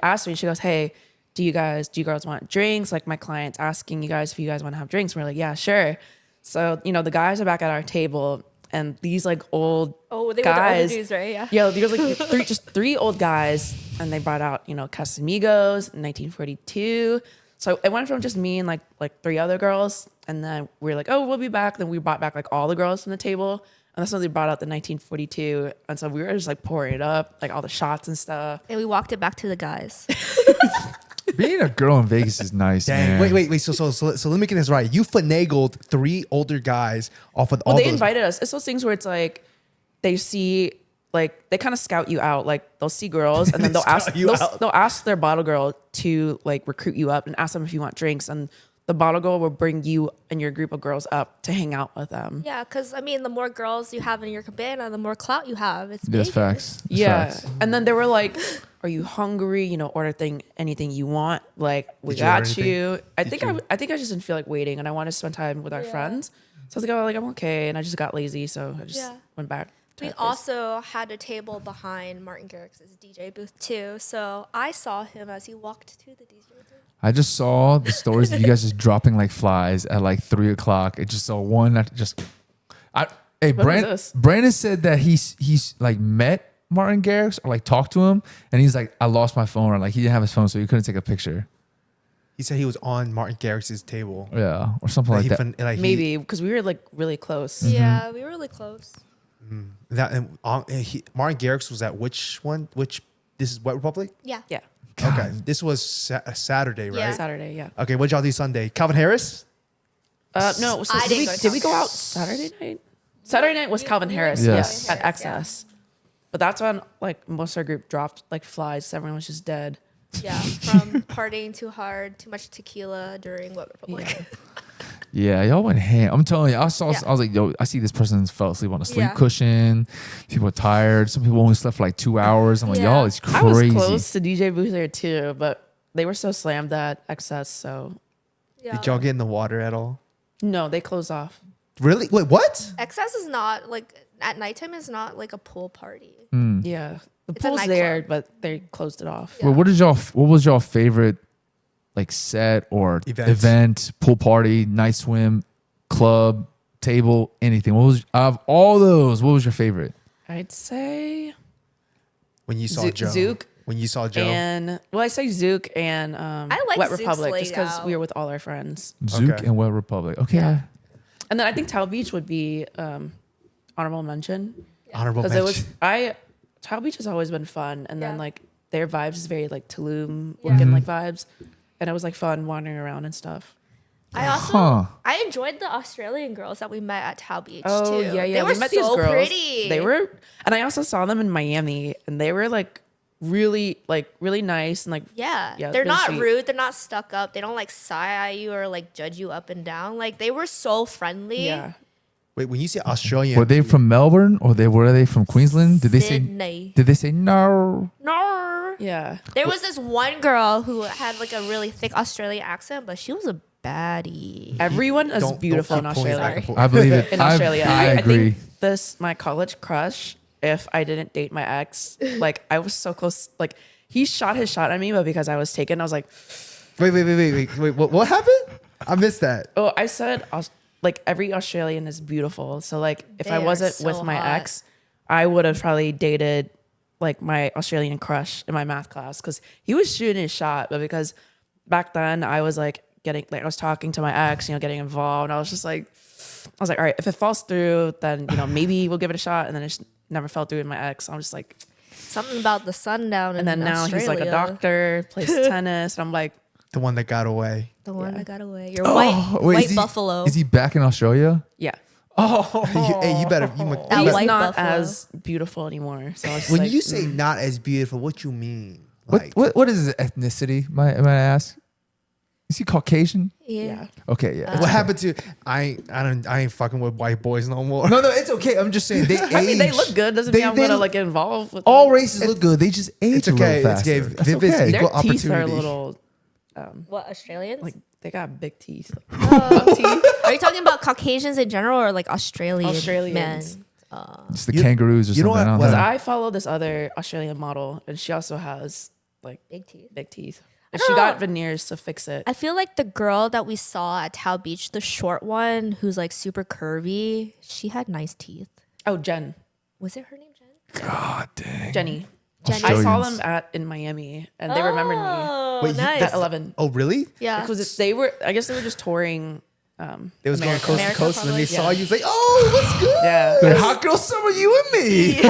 asked me. She goes, "Hey, do you girls want drinks? Like my client's asking you guys if you guys want to have drinks." We're like, "Yeah, sure." So the guys are back at our table, and these like old Oh, they guys, were the older dudes, right? Yeah. yeah, there was like three old guys, and they brought out Casamigos, 1942. So it went from just me and like 3 other girls, and then we were like, oh, we'll be back. Then we brought back like all the girls from the table, And that's when they brought out the 1942. And so we were just like pouring it up, like all the shots and stuff. And we walked it back to the guys. Being a girl in Vegas is nice, Dang. man. Wait. So let me get this right. You finagled 3 older guys off of all Well, they those. invited us. It's those things where it's like they see, like they kind of scout you out. Like they'll see girls and then they'll ask they'll ask their bottle girl to like recruit you up and ask them if you want drinks. And the bottle girl will bring you and your group of girls up to hang out with them. Yeah, because I mean, the more girls you have in your cabana, the more clout you have. It's That's Vegas. facts. That's Yeah. facts. And then they were like, are you hungry? You know, order anything you want. Like, we Did you order got anything? you. I think I just didn't feel like waiting and I wanted to spend time with our friends. So I was like, I'm okay. And I just got lazy. So I just went back. to We our place. also had a table behind Martin Garrix's DJ booth too, so I saw him as he walked to the DJ booth. I just saw the stories of you guys just dropping like flies at like 3 o'clock. It just saw one that just. Hey, What was this? Brandon said that he's like met Martin Garrix or like talked to him, and he's like, I lost my phone, or like he didn't have his phone, so he couldn't take a picture. He said he was on Martin Garrix's table. Yeah, or something like that. Maybe because we were like really close. Yeah, we were really close. Martin Garrix was at which one? This is Wet Republic? Yeah. Yeah. Okay. This was Saturday, right? Yeah. Saturday. Yeah. Okay, what y'all do Sunday? Calvin Harris? No. So I didn't go to did we go Calvin out Saturday night? Saturday night was Calvin Harris. Yes. At XS. But that's when like most of our group dropped like flies. Everyone was just dead. Yeah, from partying too hard, too much tequila during Wet Republic. Yeah, y'all went ham. I'm telling you, I Yeah. was like, yo, I see this person fell asleep on a sleep Yeah. cushion. People are tired. Some people only slept for like 2 hours. I'm like, Yeah. y'all, it's I was crazy. close to DJ booth there too, but they were so slammed at XS. So Yeah. Did y'all get in the water at all? no, they closed off. Really? Wait, what? XS is not like at nighttime is not like a pool party. Yeah. The It's a pool's nightclub. there, but they closed it off. Well, what was y'all favorite like set or event, pool party, night swim, club, table, anything? What was out of all those? What was your favorite? I'd say When you saw Joe. Zook. When you saw Joe. And well, I say Zook and like Wet Zook's Republic just laid because we out. were with all our friends. Zook Okay. and Well Republic. Okay. Yeah. And then I think Towel Beach would be honorable mention Honorable because mention. it was Towel Beach has always been fun, and then Yeah. like their vibes is very like Tulum Yeah. looking like vibes, and it was like fun wandering around and stuff. I also Huh. I enjoyed the Australian girls that we met at Tao Beach Oh too. yeah, yeah. They were we met so these girls. pretty. They were, and I also saw them in Miami, and they were like really nice and like Yeah, Yeah, they're really not sweet. rude. They're not stuck up. They don't like sigh at you or like judge you up and down. Like they were so friendly. yeah. Wait, when you say Australian, Were they from Melbourne or were they from Queensland? Did they Sydney. say no? No. Yeah. There was this one girl who had like a really thick Australian accent, but she was a baddie. Everyone is Don't beautiful in keep pulling it back Australia. and forth. I believe it. In Australia, I agree. think this my college crush. If I didn't date my ex, like I was so close. Like he shot his shot at me, but because I was taken, I was like, Wait. What happened? I missed that. oh, I said like every Australian is beautiful. So like if They I are wasn't so with my hot. ex, I would have probably dated like my Australian crush in my math class because he was shooting his shot, but because back then I was like I was talking to my ex, getting involved. I was like, all right, if it falls through, then maybe we'll give it a shot. And then it just never fell through with my ex. I'm just like, Something about the sundown. and then now he's like a doctor, plays tennis, and I'm like, The one that got away. The one Yeah. that got away. Your Wait, white is he- buffalo. Is he back in Australia? yeah. Hey, you better. That He's white not buffalo. as beautiful anymore. So I was just When like, you say not as beautiful, what you mean? Like, What is his ethnicity? Might I ask? Is he Caucasian? yeah. Okay, yeah. what happened to? I ain't fucking with white boys no more. No, it's okay. I'm just saying they age. I mean, they look good. Doesn't mean I'm gonna like get involved with All them. races look good. They just age It's a okay. little It's faster. okay. That's Viv is okay. equal Their teeth are a opportunity. little What, Australians? like they got big teeth. Are you talking about Caucasians in general or like Australian Australians. men? It's the kangaroos or you know something. I don't what- know. I follow this other Australian model, and she also has like Big teeth. big teeth. And don't she know. got veneers to fix it. I feel like the girl that we saw at Tao Beach, the short one who's like super curvy, she had nice teeth. Oh, Jen, Was it her name Jen? God dang. Jenny. Jenny. I saw Australians. them in Miami, and they remembered me Oh, Wait, you- nice. at 11. Oh, really? Yeah. Because they were, I guess they were just touring They was going coast to America, coast, and then they probably. saw you. Was like, oh, what's good? Yeah. Like, hot girl summer, you and me.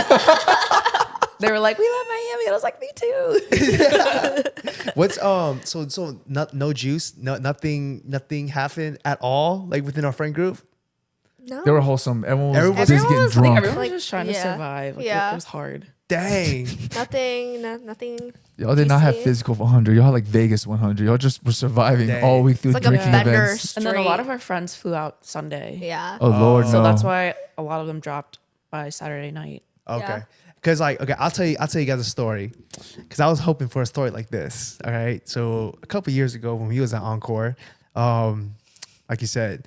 They were like, we love Miami. And I was like, me too. What's so no juice, nothing happened at all, like within our friend group. No. They were wholesome. Everyone was Everyone just was- getting I think drunk. Everyone Like, was just trying to yeah. survive. Like, Yeah. It was hard. Dang. Nothing. Y'all did not have PC. physical 100. Y'all had like Vegas 100. Y'all just were surviving Dang. all week through It's like a drinking bender events. And then a lot straight. of our friends flew out Sunday. Yeah. Oh Lord, Oh. no. So that's why a lot of them dropped by Saturday night. Okay. Yeah. Cause like, okay, I'll tell you guys a story. Cause I was hoping for a story like this. All right. So a couple years ago when we was at Encore, like you said,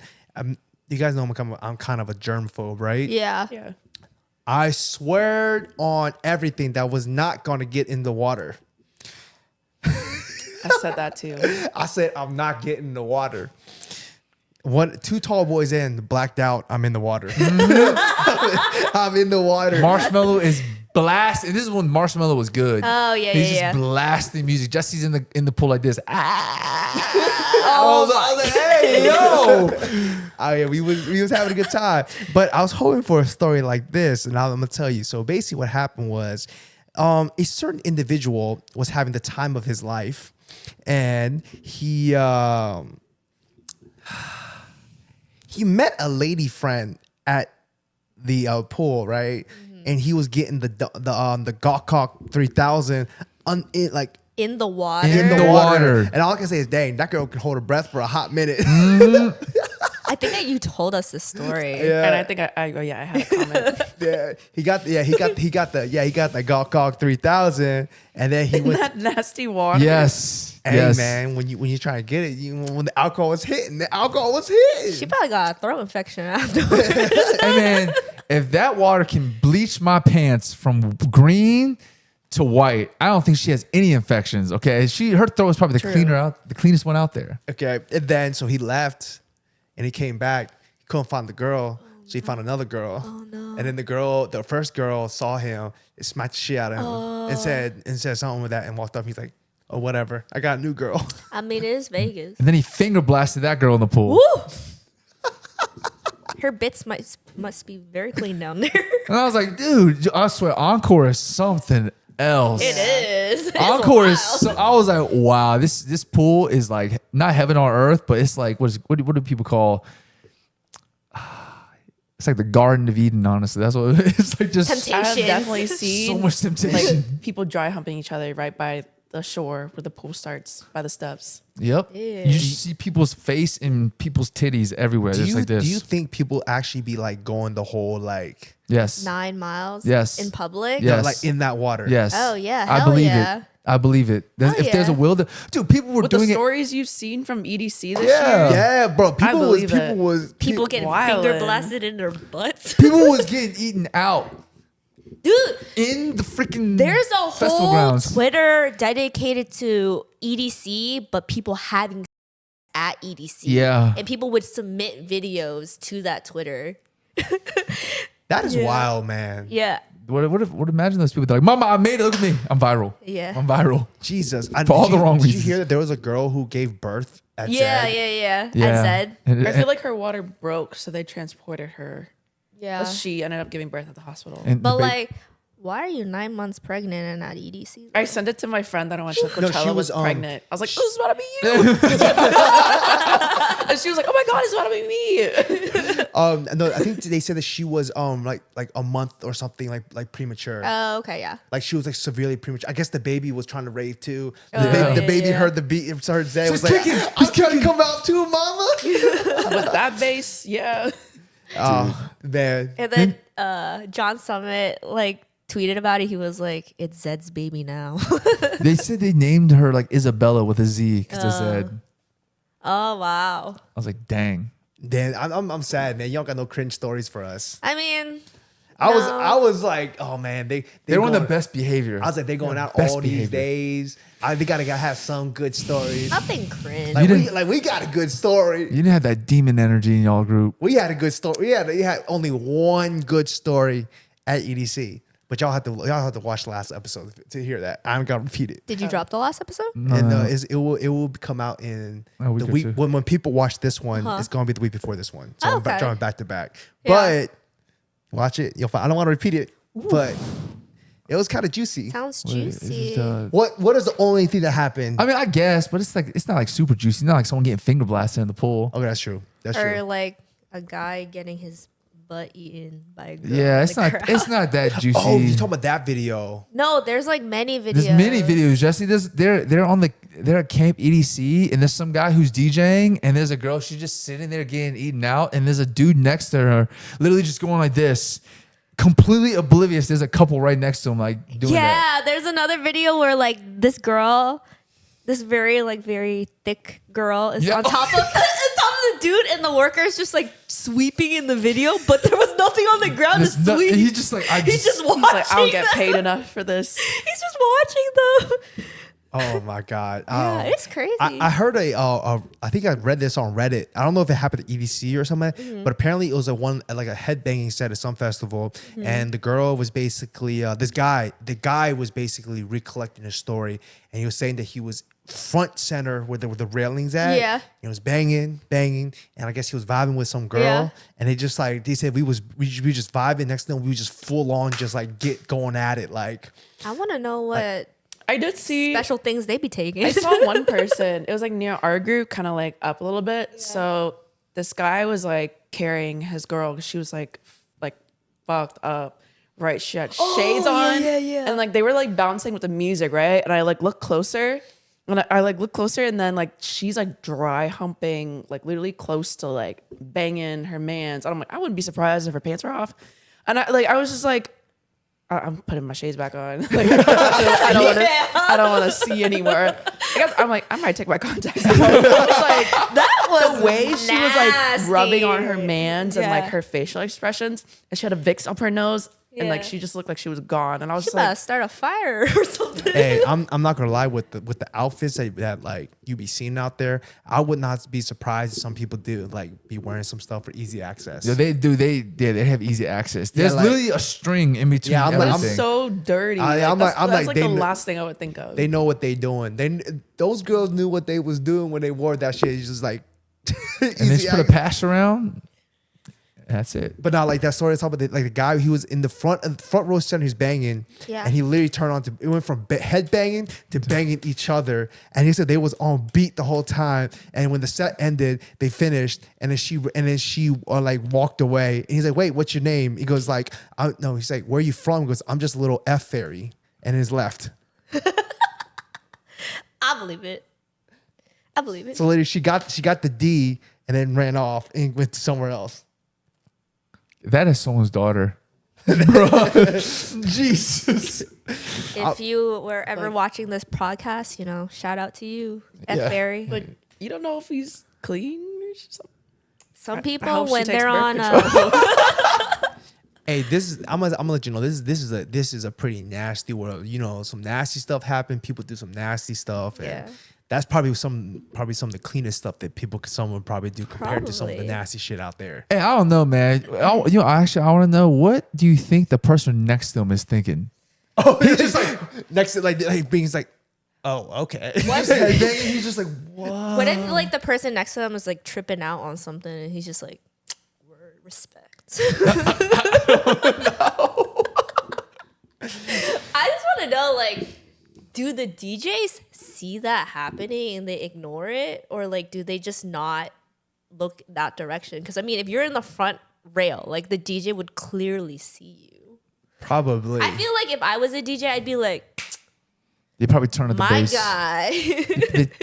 you guys know I'm kind of a germphobe, right? Yeah. Yeah. I swear on everything that was not gonna get in the water. I said that too. I said I'm not getting in the water. Two tall boys in, blacked out. I'm in the water. I'm in the water. Marshmallow is blasting. This is when Marshmallow was good. Oh, yeah, He's yeah, just yeah. blasting music. Jesse's in the pool like this. Oh, I was like, hey, yo. Oh yeah, we was having a good time, but I was hoping for a story like this, and I'm gonna tell you. So basically, what happened was, a certain individual was having the time of his life, and he met a lady friend at the pool, right? And he was getting the Gawk 3000 in the water. in the The water. water. And all I can say is, dang, that girl can hold her breath for a hot minute. I think that you told us this story. Yeah. And I think I had a comment. Yeah, he got the Gawk 3000, and then he In went. that nasty water. Yes. Hey yes. man, when you try to get it, when the alcohol was hitting, She probably got a throat infection afterwards. Hey man, if that water can bleach my pants from green to white, I don't think she has any infections. Okay, her throat was probably the cleanest one out there. Okay, and then so he left, and he came back. He couldn't find the girl, so he found another girl. Oh, no. And then the first girl saw him, it smacked the shit out of him, and said something with that, and walked up. He's like, "Oh, whatever, I got a new girl." I mean, it is Vegas. And then he finger blasted that girl in the pool. Woo! Her bits must be very clean down there. And I was like, dude, I swear, Encore is something else. It is. It's Encore is. wild. So, I was like, wow, this pool is like not heaven on earth, but it's like what do people call? It's like the Garden of Eden. Honestly, that's what it's like. Just Temptation. I have Patience. definitely seen so much temptation. like people dry humping each other right by the shore where the pool starts by the steps. Yep. Ew. You just see people's face and people's titties everywhere. Do Just like this. you think people actually be like going the whole like, yes. 9 miles. Yes. In public. Yes. like in that water? Yes. Oh, yeah. I Hell believe yeah. it. I believe it. Hell If there's a yeah. will, dude, people were With the doing it. stories you've seen from EDC this Yeah. year. Yeah, bro. believe it. People getting Wildin'. finger blasted in their butts. People was getting eaten out Dude, in the freaking there's a festival whole grounds. Twitter dedicated to EDC, but people having at EDC. Yeah. And people would submit videos to that Twitter. That is Yeah. wild, man. Yeah. What imagine those people? They're like, Mama, I made it. Look at me. I'm viral. Yeah. I'm viral. Jesus. For all the wrong Did you reasons. hear that there was a girl who gave birth at Yeah, Zed? yeah. Yeah. I said. And- I feel like her water broke, so they transported her. Yeah. But she ended up giving birth at the hospital. and But the ba- like, why are you 9 months pregnant and at EDC? I sent it to my friend that I went to No, Coachella she was was, pregnant. I was like, this is about to be you. And she was like, oh my God, it's about to be me. No, I think they said that she was like a month or something like premature. Oh, okay, yeah. Like she was like severely premature. I guess the baby was trying to rave too. The, Oh, baby, the yeah, baby yeah. heard the beat and heard Zay was She's like, kicking. I'm trying to come out too, mama. With that bass, yeah. Oh man. And then John Summit like tweeted about it. He was like, "It's Zed's baby now." they said they named her like Isabella with a Z because of Zed. Oh wow. I was like, dang. Dan, I'm sad, man. You don't got no cringe stories for us. I mean, I was like, oh man, They're on the going- best behavior. I was like, they're going out best all these behavior. days. They gotta have some good stories. nothing cringe. Like we got a good story. You didn't have that demon energy in y'all group. We had a good story. We had only one good story at EDC. But y'all have to watch the last episode to hear that. I'm gonna repeat it. Did you drop the last episode? No, And no. it will come out in A week the or week two. when people watch this one. Uh-huh. It's gonna be the week before this one. So Oh, I'm okay. trying back to back. Yeah. But watch it. You'll find. I don't want to repeat it, but it was kind of juicy. Sounds Wait, is juicy. it, What is the only thing that happened? I mean, I guess, but it's not like super juicy. Not like someone getting finger blasted in the pool. Okay, that's true. That's Or true. like a guy getting his butt eaten by a girl. Yeah, in it's the not. crowd. It's not that juicy. Oh, you talking about that video? No, there's like many videos. There's many videos, Jesse. They're at Camp EDC, and there's some guy who's DJing, and there's a girl. She's just sitting there getting eaten out, and there's a dude next to her, literally just going like this, completely oblivious. There's a couple right next to him, like doing that. Yeah, there's another video where like this girl, this very thick girl is Yeah. on top of the dude, and the worker is just like sweeping in the video, but there was nothing on the ground to There's no- sweep. he's just like, He's just watching. He's like, I don't get them. paid enough for this. He's just watching them. Oh my god. Yeah, it's crazy. I heard I think I read this on Reddit. I don't know if it happened at EDC or something, Mm-hmm. but apparently it was a headbanging set at some festival, and the girl was basically the guy was basically recollecting his story, and he was saying that he was front center where the railings at. Yeah. He was banging, and I guess he was vibing with some girl, Yeah. and they just like they said we just vibing. Next thing we just full on just like get going at it like. I want to know what I did see special things they be taking. I saw one person. It was like near our group, kind of like up a little bit. So this guy was like carrying his girl. She was like fucked up. Right, she had shades on, and like they were like bouncing with the music, right? And I like looked closer, and I like looked closer, and then like she's like dry humping, like literally close to like banging her man's. And I'm like, I wouldn't be surprised if her pants were off. And I was just like, I'm putting my shades back on. Like, I don't want to see anymore. I guess I'm like, I might take my contacts off. It's like that was the way she was like nasty. rubbing on her man's and like Yeah. her facial expressions, and she had a Vicks up her nose, and like Yeah. she just looked like she was gone. And I was She just about to like, start a fire or something. Hey, I'm not gonna lie with the outfits that like you be seeing out there. I would not be surprised if some people do like be wearing some stuff for easy access. Yeah, they do. They have easy access. There's like- literally a string in between. Yeah, I'm like- everything. it's so dirty. I'm that's like, like they the kn- last thing I would think of. They know what they doing. Those girls knew what they was doing when they wore that shit. It's just like and they just put a patch around. That's it. But not like that story. It's about like the guy he was in the front row center. He's banging, Yeah. and he literally turned on to it went from head banging to banging each other. And he said they was on beat the whole time. And when the set ended, they finished, and then she like walked away. And he's like, "Wait, what's your name?" He goes like, "No." He's like, "Where are you from?" He goes, "I'm just a little F fairy," and he's left. I believe it. I believe it. So later she got the D and then ran off and went somewhere else. That is someone's daughter. Jesus. If you were ever watching this podcast, shout out to you, F Yeah. Barry. like, you don't know if he's clean or something. Some I people hope she when takes they're birth on control. Hey, I'm gonna let you know this is a pretty nasty world. Some nasty stuff happen. People do some nasty stuff, and Yeah. that's probably some of the cleanest stuff that someone would probably do compared to some of the Probably. nasty shit out there. Hey, I don't know, man. I want to know, what do you think the person next to him is thinking? Oh, he's just like next to like being like, oh, okay. What? And then he's just like, what? What if like the person next to him is like tripping out on something and he's just like, word, respect. I just want to know, like, do the DJs see that happening and they ignore it, or like do they just not look that direction? Because I mean, if you're in the front rail, like the DJ would clearly see you. Probably. I feel like if I was a DJ, I'd be like, They probably turn up the my bass. guy.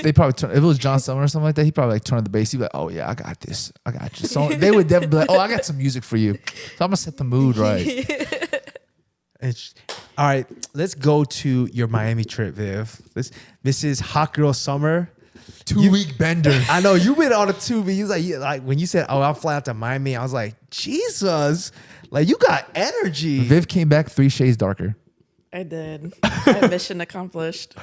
They probably turn. If it was John Summer or something like that, he probably like turn up the bass. He'd be like, "Oh yeah, I got this. I got you." So they would definitely be like, "Oh, I got some music for you." So I'm gonna set the mood right. All right, let's go to your Miami trip, Viv. This is Hot Girl Summer. 2-week bender. I know you went on a 2, but you like when you said, "Oh, I'm flying out to Miami," I was like, "Jesus, like you got energy." Viv came back 3 shades darker. I did. My mission accomplished.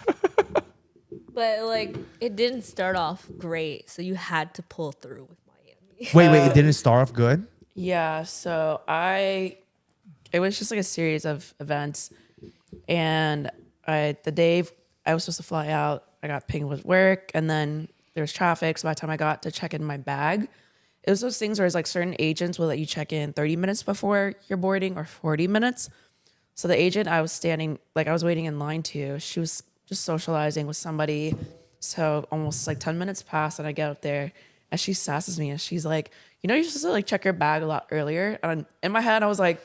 But like, it didn't start off great, so you had to pull through with Miami. Wait, it didn't start off good. Yeah, so I it was just like a series of events. And the day I was supposed to fly out, I got pinged with work, and then there was traffic. So by the time I got to check in my bag, it was those things where it's like certain agents will let you check in 30 minutes before you're boarding or 40 minutes. So the agent I was waiting in line to, she was just socializing with somebody. So almost like 10 minutes passed, and I get up there, and she sasses me, and she's like, you know, you're supposed to like check your bag a lot earlier. And in my head, I was like,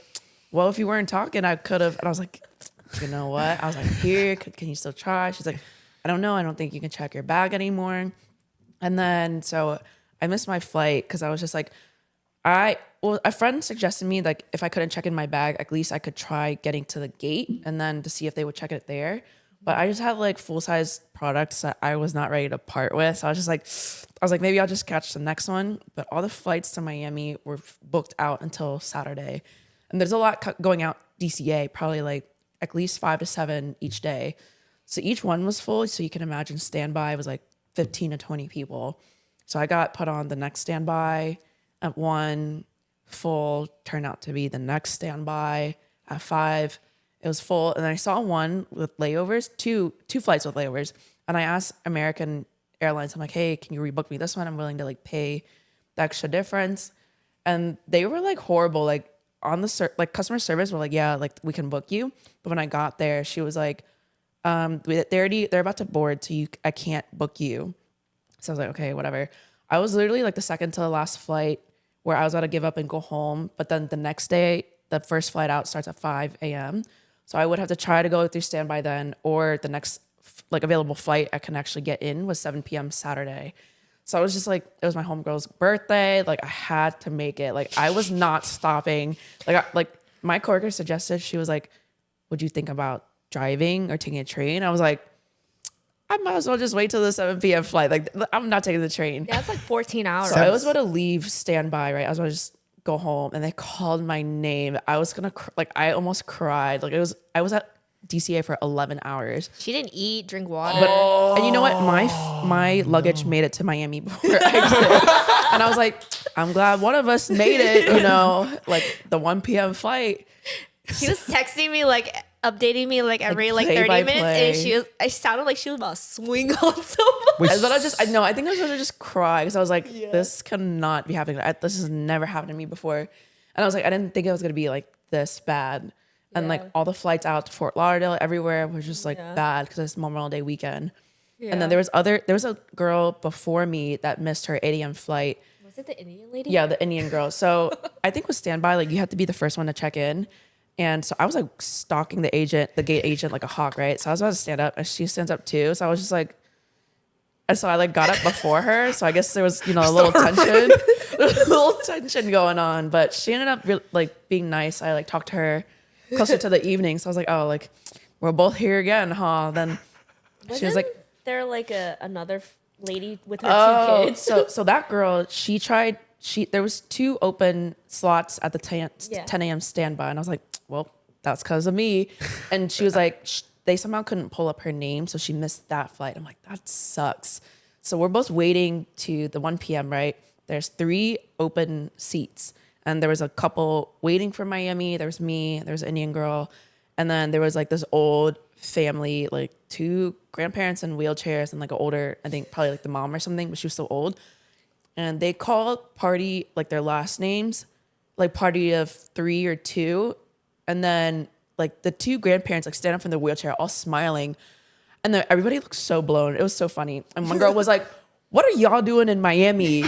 well, if you weren't talking, I could have. And I was like, you know what? I was like, here, can you still try? She's like, I don't know. I don't think you can check your bag anymore. And then, so I missed my flight because I was just like, a friend suggested me, like, if I couldn't check in my bag, at least I could try getting to the gate and then to see if they would check it there. But I just had like full-size products that I was not ready to part with. So I was like, maybe I'll just catch the next one. But all the flights to Miami were booked out until Saturday. And there's a lot going out DCA, probably like at least 5 to 7 each day. So each one was full. So you can imagine standby was like 15 to 20 people. So I got put on the next standby at 1, full, turned out to be the next standby at 5. It was full. And then I saw one with layovers, two flights with layovers. And I asked American Airlines, I'm like, hey, can you rebook me this one? I'm willing to like pay the extra difference. And they were like horrible. Like on the like customer service were like, yeah, like we can book you. But when I got there, she was like, they're about to board, so I can't book you. So I was like, okay, whatever. I was literally like the second to the last flight where I was about to give up and go home. But then the next day, the first flight out starts at 5 a.m. So I would have to try to go through standby then, or the next like available flight I can actually get in was 7 p.m. Saturday. So I was just like, it was my homegirl's birthday. Like I had to make it. Like I was not stopping. Like my coworker suggested, she was like, would you think about driving or taking a train? I was like, I might as well just wait till the 7 p.m. flight. Like I'm not taking the train. Yeah, it's like 14 hours. So I was about to leave standby, right? I was about to just go home, and they called my name. I was gonna I almost cried. Like I was at DCA for 11 hours. She didn't eat, drink water. And you know what? My luggage made it to Miami before I did. And I was like, I'm glad one of us made it, you know, like the 1 p.m. flight. She was texting me, like updating me like every like 30 minutes. And I sounded like she was about to swing on someone. I think I was gonna just cry because I was like, this cannot be happening. This has never happened to me before. And I was like, I didn't think it was gonna be like this bad. And like all the flights out to Fort Lauderdale, everywhere was just like bad because it's Memorial Day weekend. Yeah. And then there was a girl before me that missed her 8 a.m. flight. Was it the Indian lady? Yeah, the Indian girl. So I think with standby, like you have to be the first one to check in. And so I was like stalking the gate agent like a hawk, right? So I was about to stand up and she stands up too. So I was just like, and so I like got up before her. So I guess there was, you know, a little tension going on, but she ended up like being nice. I like talked to her closer to the evening. So I was like, oh, like we're both here again, huh? Then she was like, there like another lady with her 2 kids. so that girl, there was 2 open slots at the 10 a.m. standby. And I was like, well, that's because of me. And she was like, they somehow couldn't pull up her name. So she missed that flight. I'm like, that sucks. So we're both waiting to the 1 p.m., right? There's 3 open seats. And there was a couple waiting for Miami. There was me, there was an Indian girl. And then there was like this old family, like 2 grandparents in wheelchairs and like an older, I think probably like the mom or something, but she was so old. And they called party, like their last names, like party of 3 or 2. And then like the 2 grandparents like stand up from their wheelchair, all smiling. And then everybody looked so blown. It was so funny. And one girl was like, what are y'all doing in Miami?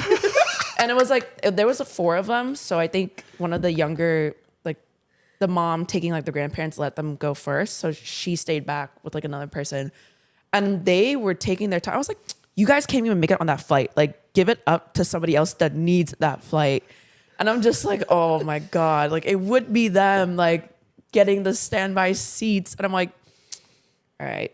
And it was like, there was 4 of them. So I think one of the younger, like the mom taking like the grandparents let them go first. So she stayed back with like another person. And they were taking their time. I was like, you guys can't even make it on that flight. Like give it up to somebody else that needs that flight. And I'm just like, oh my God. Like it would be them like getting the standby seats. And I'm like, all right.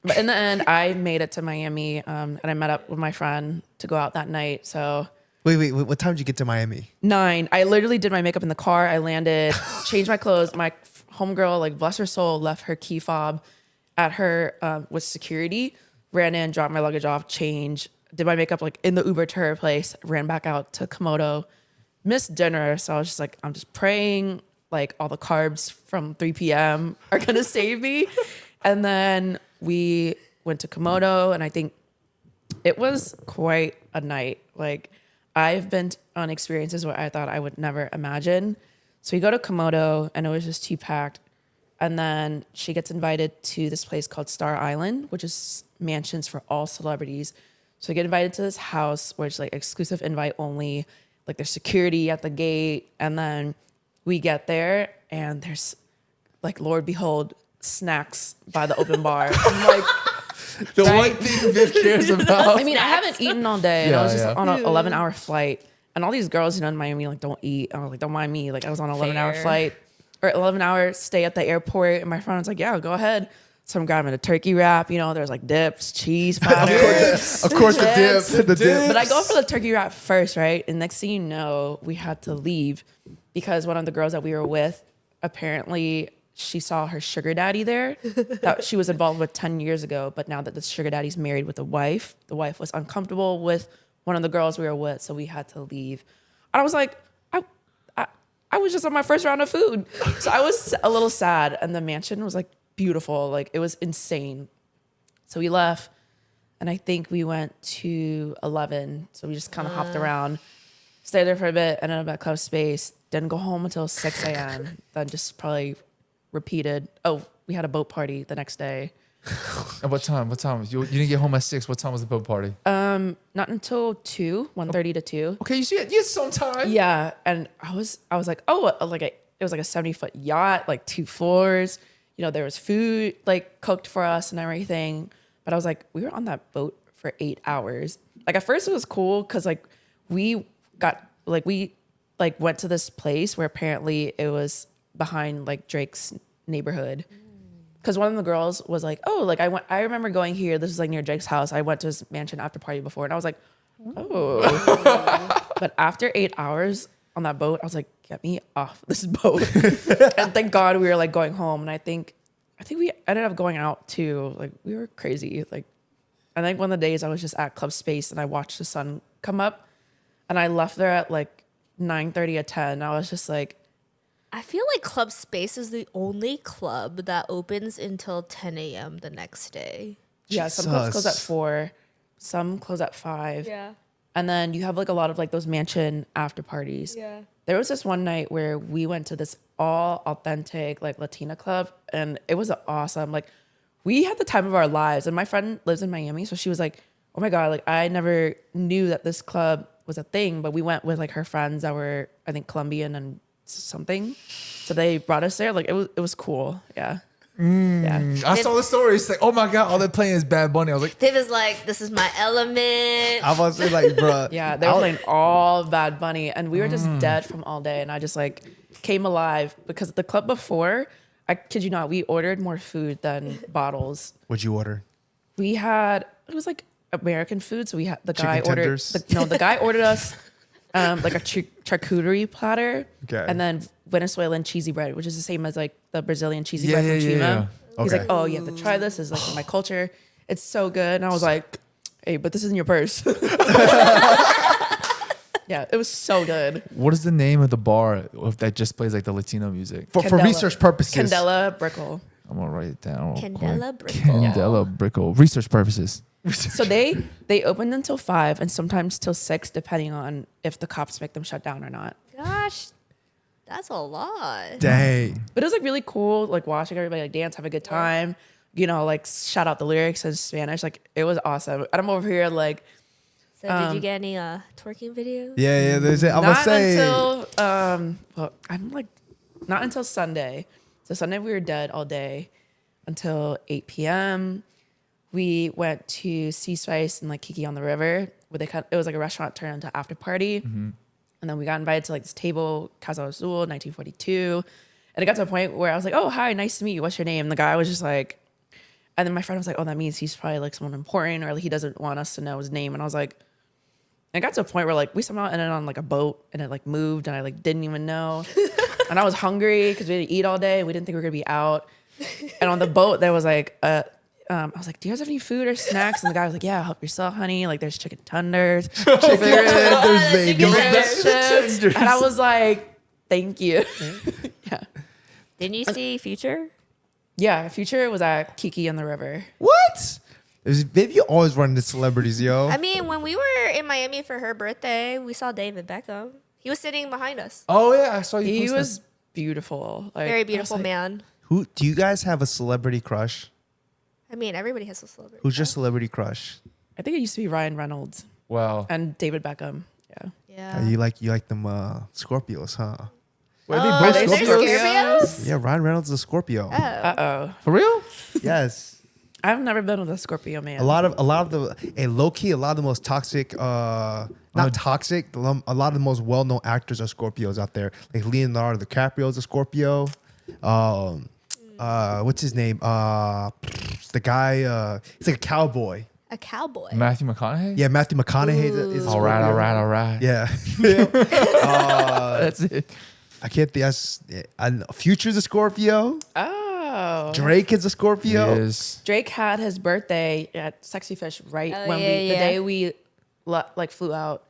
But in the end, I made it to Miami. And I met up with my friend to go out that night. So Wait. What time did you get to Miami? 9. I literally did my makeup in the car. I landed, changed my clothes. My homegirl, like bless her soul, left her key fob at her with security. Ran in, dropped my luggage off, changed, did my makeup like in the Uber to her place. Ran back out to Komodo. Missed dinner, so I was just like, I'm just praying like all the carbs from 3 p.m. are going to save me. And then we went to Komodo, and I think it was quite a night. Like, I've been on experiences where I thought I would never imagine. So we go to Komodo, and it was just too packed. And then she gets invited to this place called Star Island, which is mansions for all celebrities. So we get invited to this house where it's like exclusive invite only. Like, there's security at the gate. And then we get there, and there's, like, Lord behold, snacks by the open bar. I'm like, The one thing Viv cares about. I mean, I haven't eaten all day. And I was just Yeah. on an 11-hour flight. And all these girls, in Miami, like, don't eat. And I was like, don't mind me. Like, I was on an 11-hour Fair. flight or 11-hour stay at the airport. And my friend was like, yeah, go ahead. So I'm grabbing a turkey wrap. There's like dips, cheese, powder. Of course, the dip. But I go for the turkey wrap first, right? And next thing you know, we had to leave because one of the girls that we were with, apparently she saw her sugar daddy there that she was involved with 10 years ago. But now that the sugar daddy's married with the wife was uncomfortable with one of the girls we were with. So we had to leave. And I was like, I was just on my first round of food. So I was a little sad. And the mansion was like beautiful. Like, it was insane. So we left. And I think we went to 11. So we just kind of hopped around, stayed there for a bit, ended up at Club Space. Didn't go home until 6 a.m. Then just probably repeated. Oh, we had a boat party the next day. At what time? You didn't get home at 6. What time was the boat party? Not until 2, 1:30 to 2. Okay, you had some time. Yeah. And I was like, oh, it was like a 70-foot yacht, like 2 floors. There was food like cooked for us and everything. But I was like, we were on that boat for 8 hours. Like, at first it was cool because like we went to this place where apparently it was behind like Drake's neighborhood. Because one of the girls was like, oh, like I remember going here. This is like near Drake's house. I went to his mansion after party before. And I was like, oh. But after 8 hours on that boat, I was like, get me off this boat. And thank God we were like going home. And I think we ended up going out too. Like, we were crazy. Like, I think one of the days I was just at Club Space and I watched the sun come up. And I left there at like 9:30 or 10. I was just like, I feel like Club Space is the only club that opens until 10 a.m. the next day. yeah, some clubs close at Jesus. 4, some close at 5. Yeah. And then you have like a lot of like those mansion after parties. Yeah. There was this one night where we went to this all authentic like Latina club, and it was awesome. Like, we had the time of our lives. And my friend lives in Miami, so she was like, oh my God, like I never knew that this club was a thing. But we went with like her friends that were, I think, Colombian and something. So they brought us there. Like, it was cool. Yeah. Yeah. I saw the story. It's like, oh my God, all they're playing is Bad Bunny. I was like, Viv is like, this is my element. I was like, bro. Yeah, they were playing all Bad Bunny, and we were just dead from all day. And I just like came alive because the club before, I kid you not, we ordered more food than bottles. What'd you order? We had, it was like American food, so we had the guy Chicken ordered. tenders? The guy ordered us like a charcuterie platter, Okay. and then Venezuelan cheesy bread, which is the same as like the Brazilian cheesy Yeah, bread from yeah, Chima. yeah. He's Okay. like, oh, you have to try this. It's like in my culture. It's so good. And I was like, hey, but this is in your purse. Yeah, it was so good. what is the name of the bar that just plays like the Latino music? For Candela. research purposes. Candela Brickle. I'm gonna write it down. real Candela quick. Brickle. Candela Brickle. Research purposes. So they opened until 5 and sometimes till 6, depending on if the cops make them shut down or not. Gosh, that's a lot. Dang. But it was like really cool, like watching everybody like dance, have a good time. Like shout out the lyrics in Spanish. Like, it was awesome. And I'm over here like So did you get any twerking videos? Yeah. There's it. I'm gonna not say. until well, I'm like not until Sunday. So Sunday we were dead all day until 8 p.m. We went to Sea Spice and like Kiki on the River, where it was like a restaurant turned into after party. And then we got invited to like this table, Casa Azul, 1942. And it got to a point where I was like, oh, hi, nice to meet you. What's your name? And the guy was just like, and then my friend was like, oh, that means he's probably like someone important, or like he doesn't want us to know his name. And I was like, and it got to a point where like we somehow ended on like a boat, and it like moved, and I like didn't even know. And I was hungry because we didn't eat all day. We didn't think we were gonna be out. And on the boat there was like I was like, do you guys have any food or snacks? And the guy was like, yeah, help yourself, honey. Like, there's chicken tenders. There's baby. And I was like, thank you. Yeah. Didn't you see Future? Yeah, Future was at Kiki on the River. What? Vivian always running the celebrities, yo. I mean, when we were in Miami for her birthday, we saw David Beckham. He was sitting behind us. Oh yeah, I saw you. He post was beautiful. Like, Very I was beautiful like, man. Who do you guys have a celebrity crush? I mean, everybody has a celebrity. Who's your celebrity crush? I think it used to be Ryan Reynolds that. Wow. and David Beckham. Yeah. Yeah. You like them Scorpios, huh? Wait, Oh, they both they're Scorpios? Scorpios? Yeah, Ryan Reynolds is a Scorpio. Uh-oh. For real? Yes. I've never been with a Scorpio man. A lot of the low key, a lot of the most toxic, not toxic. A lot of the most well known actors are Scorpios out there. Like Leonardo DiCaprio is a Scorpio. What's his name? The guy. He's like a cowboy. A cowboy. Matthew McConaughey. Yeah, Matthew McConaughey is a All Scorpio. right. All right. Yeah. That's it. I can't think. Future's a Scorpio. Oh. Drake is a Scorpio. Is Drake had his birthday at Sexy Fish the day we flew out.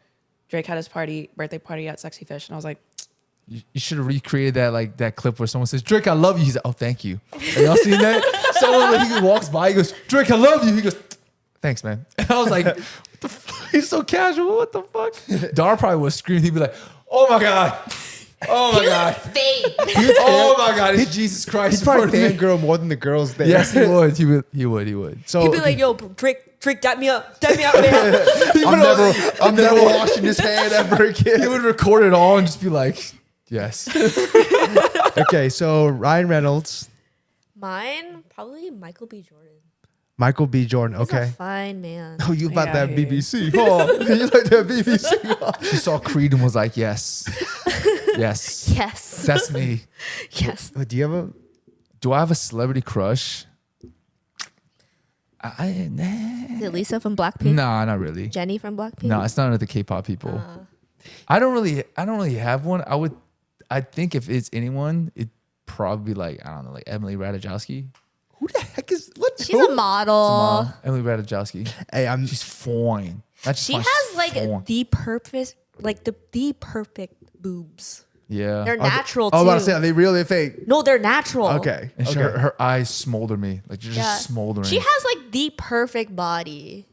Drake had his birthday party at Sexy Fish, and I was like, you should have recreated that clip where someone says, "Drake, I love you." He's like, "Oh, thank you." Have y'all seen that? Someone when he walks by, he goes, "Drake, I love you." He goes, "Thanks, man." And I was like, "What the fuck? He's so casual. What the fuck?" Dar probably was screaming. He'd be like, "Oh my god." Oh my god! Fake. Oh my god! It's Jesus Christ! He's probably fangirl more than the girls there. Yes, he would. He would. So He'd be like, "Yo, Drake, dap me up, man." I'm never washing his hand ever again. He would record it all and just be like, "Yes." Okay, so Ryan Reynolds, Mine, probably Michael B. Jordan. Michael B. Jordan. He's a Okay. fine man. Oh, you about Yeah, that I hear you. BBC? Oh, you like that BBC? She saw Creed and was like, "Yes, yes, Yes. that's me." Yes. Do you have a? Do I have a celebrity crush? Is it Lisa from Blackpink? Nah, not really. Jenny from Blackpink? No, it's none of the K-pop people. I don't really have one. I think if it's anyone, it'd probably be like, I don't know, like Emily Ratajkowski. Who the heck is what? She's a model. Emily Ratajkowski. Hey, She's fine. Not just She fine, has she's like fine. the perfect boobs. Yeah. They're natural I was too. about to say, are they real or fake? No, they're natural. Okay. And Okay. her eyes smolder me. Like they're Yeah. just smoldering. She has like the perfect body.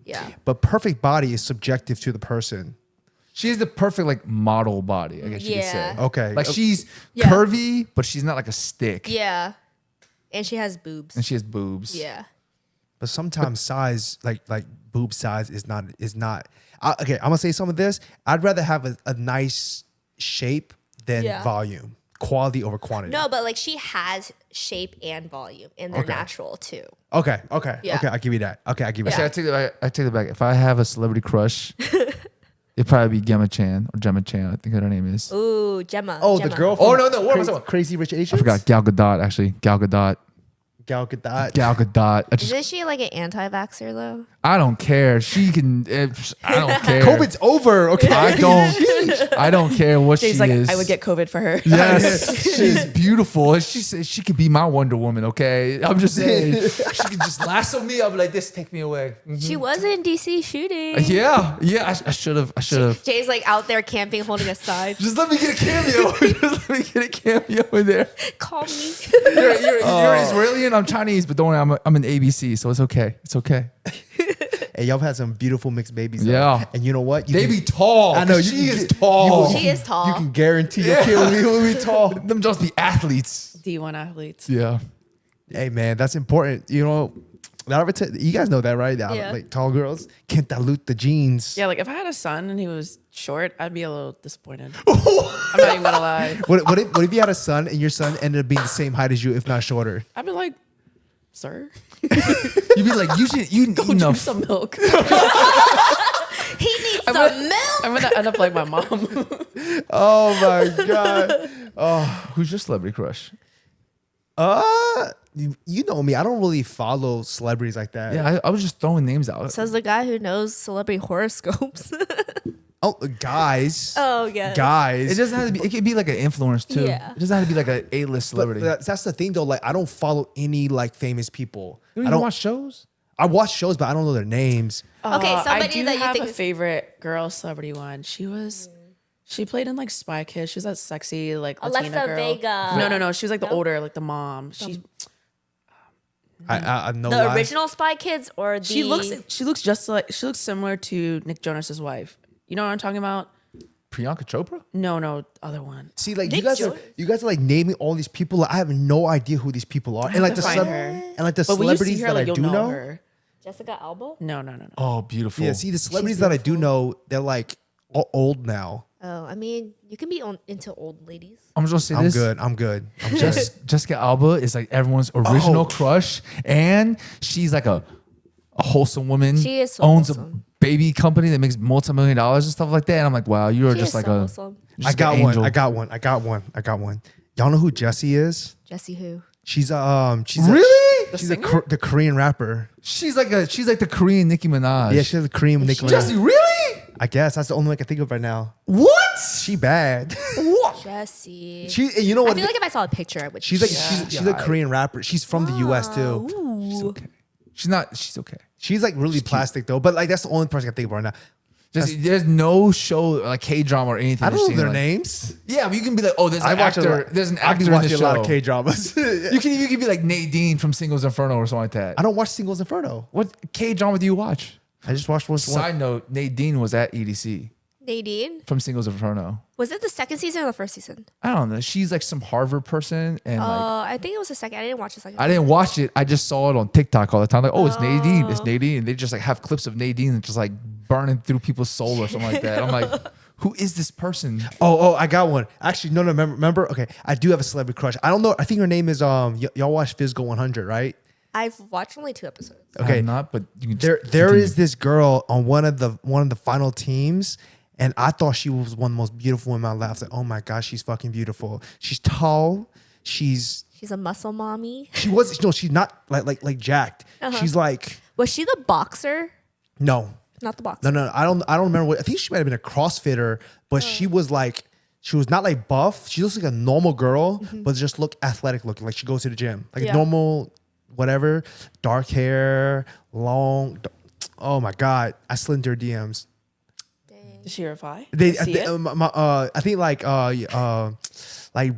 Yeah. But perfect body is subjective to the person. She has the perfect like model body, I guess you could Yeah. say. Okay. Like she's Yeah. curvy, but she's not like a stick. Yeah. And she has boobs. And she has boobs. Yeah. But sometimes size, like boob size, is not. Okay, I'm gonna say some of this. I'd rather have a nice shape than Yeah. volume, quality over quantity. No, but like she has shape and volume, and they're Okay. natural too. Okay. Yeah. Okay. I'll give you that. Okay, I'll give you Yeah. See, I take it back. If I have a celebrity crush, it'd probably be Gemma Chan or Gemma Chan. I think her name is. Ooh, Gemma. Oh, Gemma. the girl. From Oh, no, what am I Crazy, talking about? Crazy Rich I Asians. forgot Gal Gadot actually. Gal Gadot. Gal Gadot. Gal Gadot. Isn't she like an anti-vaxxer though? I don't care. She can. I don't care. COVID's over. Okay. I don't. I don't care what Jay's she like, is. I would get COVID for her. Yes, she's beautiful. She says she could be my Wonder Woman. Okay, I'm just saying she could just lasso me. I'll be like, "This, take me away." She was in DC shooting. Yeah. I should have. Jay's like out there camping, holding a sign. Just let me get a cameo. Just let me get a cameo in there. Call me. You're Israeli and I'm Chinese, but don't worry, I'm an ABC, so it's okay. It's okay. Hey, y'all had some beautiful mixed babies. though. Yeah. And you know what? You They can- be tall. I know She you is can- tall. She is tall. You can guarantee your kid will be tall. Them just be athletes. D1 athletes. Yeah. Hey man, that's important. You know, you guys know that, right? Yeah. Like tall girls can't dilute the genes. Yeah, like if I had a son and he was short, I'd be a little disappointed. I'm not even gonna lie. What if you had a son and your son ended up being the same height as you, if not shorter? I'd be like, sir, You'd be like, you go need enough. drink some milk. He needs I'm some gonna- milk. I'm gonna end up like my mom. Oh my god. Who's your celebrity crush? You know me. I don't really follow celebrities like that. Yeah, I was just throwing names out. Says the guy who knows celebrity horoscopes. Oh, guys. Oh yeah. Guys. It doesn't have to be. It could be like an influence too. Yeah. It doesn't have to be like an A-list But celebrity. that's the thing though. Like I don't follow any like famous people. You I don't don't watch shows. I watch shows, but I don't know their names. Okay, I somebody do that you have think a is- favorite girl celebrity one. She was She played in like Spy Kids. She was that sexy like Latina Alessa girl. Vega. No. She was like the No? older, like the mom. She I know The original Spy Kids or the she looks just like she looks similar to Nick Jonas's wife. You know what I'm talking about? Priyanka Chopra? No, other one. See, like Nick you guys are like naming all these people. Like, I have no idea who these people are, and like to the find her. celebrities her, that like, I you'll do know. her. Jessica Alba. No. Oh, beautiful. Yeah, see the celebrities that I do know, they're like all old now. Oh, I mean, you can be into old ladies. I'm just gonna say this. I'm good. Jessica Alba is like everyone's original Oh. crush, and she's like a wholesome woman. She is so owns wholesome. a baby company that makes multi-million dollars and stuff like that. And I'm like, wow, you are She just is like so a. wholesome. just I got an one. angel. I got one. Y'all know who Jessie is? Jesse who? She's Really? she's the Korean rapper. She's like the Korean Nicki Minaj. Yeah, she's the Korean Nicki Jesse, Minaj. really? I guess that's the only one I can think of right now. What? She bad. What? Jesse. You know I what? feel like if I saw a picture, I would. She's like Yeah. she's a Korean rapper. She's from the U.S. too. She's okay. She's not. She's okay. She's like really plastic though, but like that's the only person I can think of right now. There's no show like K-drama or anything. I don't you've know seen, their like- names. Yeah, but you can be like, oh, there's an actor. There's an I be actor in the watching a lot show. of K dramas. You can be like Nadine from Singles Inferno or something like that. I don't watch Singles Inferno. What K-drama do you watch? I just watched one. Side note: Nadine was at EDC Nadine. from Singles Inferno. Was it the second season or the first season? I don't know. She's like some Harvard person, and like I think it was the second. I didn't watch the second. I didn't watch it. I just saw it on TikTok all the time. Like, oh, it's Nadine. It's Nadine. And they just like have clips of Nadine and just like burning through people's soul or something like that. I'm like, who is this person? Oh, I got one. Actually, no. Remember? Okay, I do have a celebrity crush. I don't know. I think her name is y'all watch Physical 100, right? I've watched only 2 episodes. Okay, I'm not, but you can. there continue. is this girl on one of the final teams, and I thought she was one of the most beautiful women in my life. I was like, oh my gosh, she's fucking beautiful. She's tall. She's She's a muscle mommy. she was no, she's not like jacked. She's like Was she the boxer? no. Not the boxer. No. I don't remember what. I think she might have been a CrossFitter, but she was not like buff. She looks like a normal girl, but just look athletic looking. Like she goes to the gym, like a Yeah. normal, whatever. Dark hair, long. Oh my god! I slid into her DMs. Did she reply? They, See it? I think like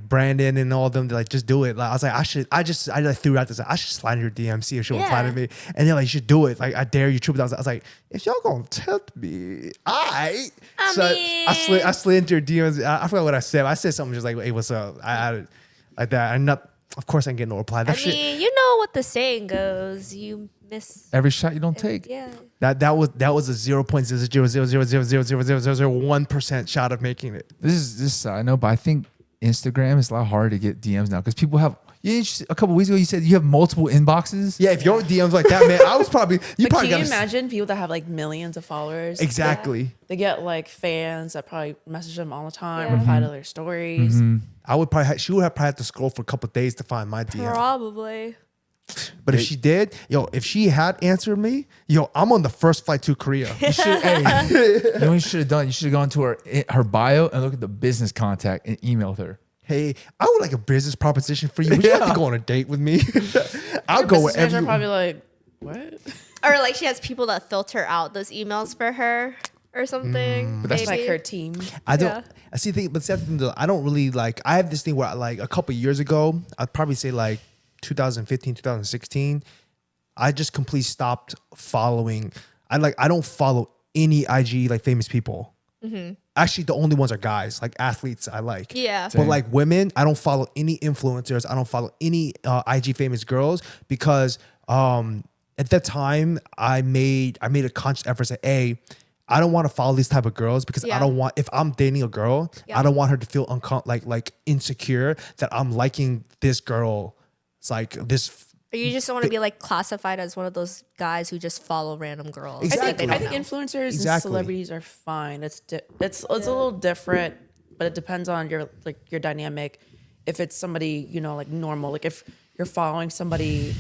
Brandon and all of them, they're like, just do it. Like I was like, I just threw out this. I should slide in her DM, see if she'll reply to Yeah. me. And they're like, you should do it. Like I dare you, triple. I was like, if y'all gonna tempt me, I slid into her DMs. I forgot what I said. I said something just like, hey, what's up? I like that. And not, of course, I didn't get no reply. That I shit. mean, you know what the saying goes. You miss. every shot you don't take. Yeah. That was a 0.000000001% shot of making it. This is side note, but I think Instagram is a lot harder to get DMs now because people have. Yeah, a couple weeks ago you said you have multiple inboxes. Yeah, if your DMs like that, man, I was probably you But probably can you got imagine people that have like millions of followers? exactly. They get like fans that probably message them all the time, Yeah. reply to their stories. I would probably she would have probably have to scroll for a couple of days to find my DM. Probably. But if she did, if she had answered me, I'm on the first flight to Korea. You should, hey, you know what you should have done? You should have gone to her bio and look at the business contact and emailed her. Hey, I would like a business proposition for you. Would you like to go on a date with me? I'll go Business wherever manager you. probably like, what? Or like she has people that filter out those emails for her or something. But that's Like maybe. her team. I don't. Yeah. I see. But the thing though, I don't really like. I have this thing where like a couple years ago, I'd probably say like 2015, 2016. I just completely stopped following. I don't follow any IG like famous people. Actually, the only ones are guys, like athletes I like. Yeah. But like women, I don't follow any influencers. I don't follow any IG famous girls because at that time I made a conscious effort to say, I don't want to follow these type of girls because I Yeah. don't want, if I'm dating a girl, Yeah. I don't want her to feel like insecure that I'm liking this girl. It's like this. Or you just don't want to be like classified as one of those guys who just follow random girls. Exactly. that they I don't think know. influencers Exactly. and celebrities are fine. It's a little different, but it depends on your dynamic. If it's somebody like normal, like if you're following somebody,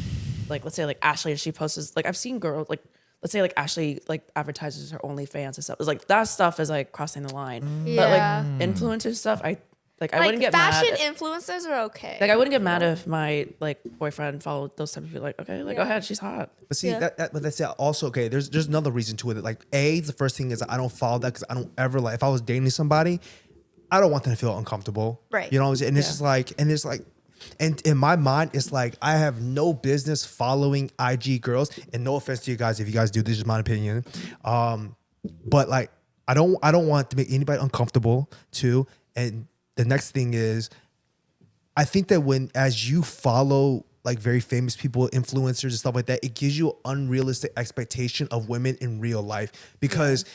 like let's say like Ashley, and she posts like I've seen girls like let's say like Ashley like advertises her OnlyFans and stuff. It's like that stuff is like crossing the line. But Yeah. like influencer stuff, I Like wouldn't get mad. fashion influencers are okay. Like I wouldn't get mad if my like boyfriend followed those type of people. Like okay, like go ahead, she's hot. But see, Yeah. but that's also okay. There's another reason to it. Like the first thing is I don't follow that because I don't ever like if I was dating somebody, I don't want them to feel uncomfortable. Right. You know what I'm saying? And it's just like, and in my mind, it's like I have no business following IG girls. And no offense to you guys if you guys do, this is my opinion. But like I don't want to make anybody uncomfortable too. And the next thing is, I think that as you follow like very famous people, influencers and stuff like that, it gives you an unrealistic expectation of women in real life because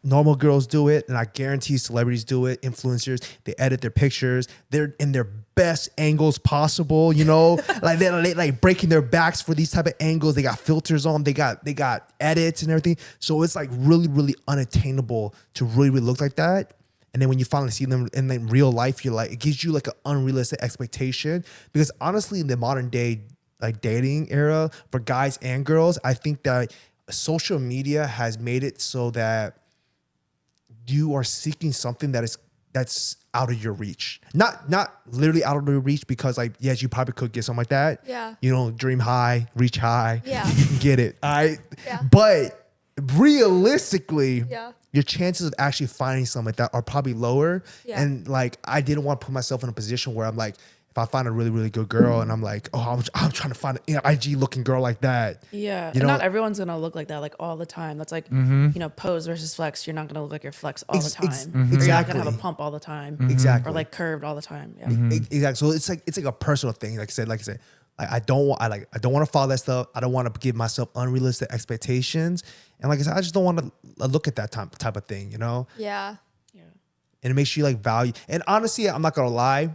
normal girls do it, and I guarantee celebrities do it, influencers, they edit their pictures, they're in their best angles possible, you know, like they're like breaking their backs for these type of angles. They got filters on, they got edits and everything. So it's like really, really unattainable to really, really look like that. And then when you finally see them in like real life, you're like, it gives you like an unrealistic expectation. Because honestly, in the modern day like dating era for guys and girls, I think that social media has made it so that you are seeking something that's out of your reach. Not literally out of your reach, because like, yes, you probably could get something like that. Yeah. You know, dream high, reach high. Yeah. You can get it. All right. Yeah. But realistically, Yeah. your chances of actually finding something like that are probably lower. Yeah. And like, I didn't want to put myself in a position where I'm like, if I find a really, really good girl and I'm like, oh, I'm trying to find an IG looking girl like that. Yeah. You And know? not everyone's going to look like that like all the time. That's like, you know, pose versus flex. You're not going to look like your flex all the time. Or you're not Exactly. going to have a pump all the time. Exactly. Or like curved all the time. Yeah. Exactly. So it's like a personal thing. Like I said, I don't want to follow that stuff. I don't want to give myself unrealistic expectations. And like I said, I just don't want to look at that type of thing, you know? Yeah. Yeah. And it makes you like value. And honestly, I'm not gonna lie,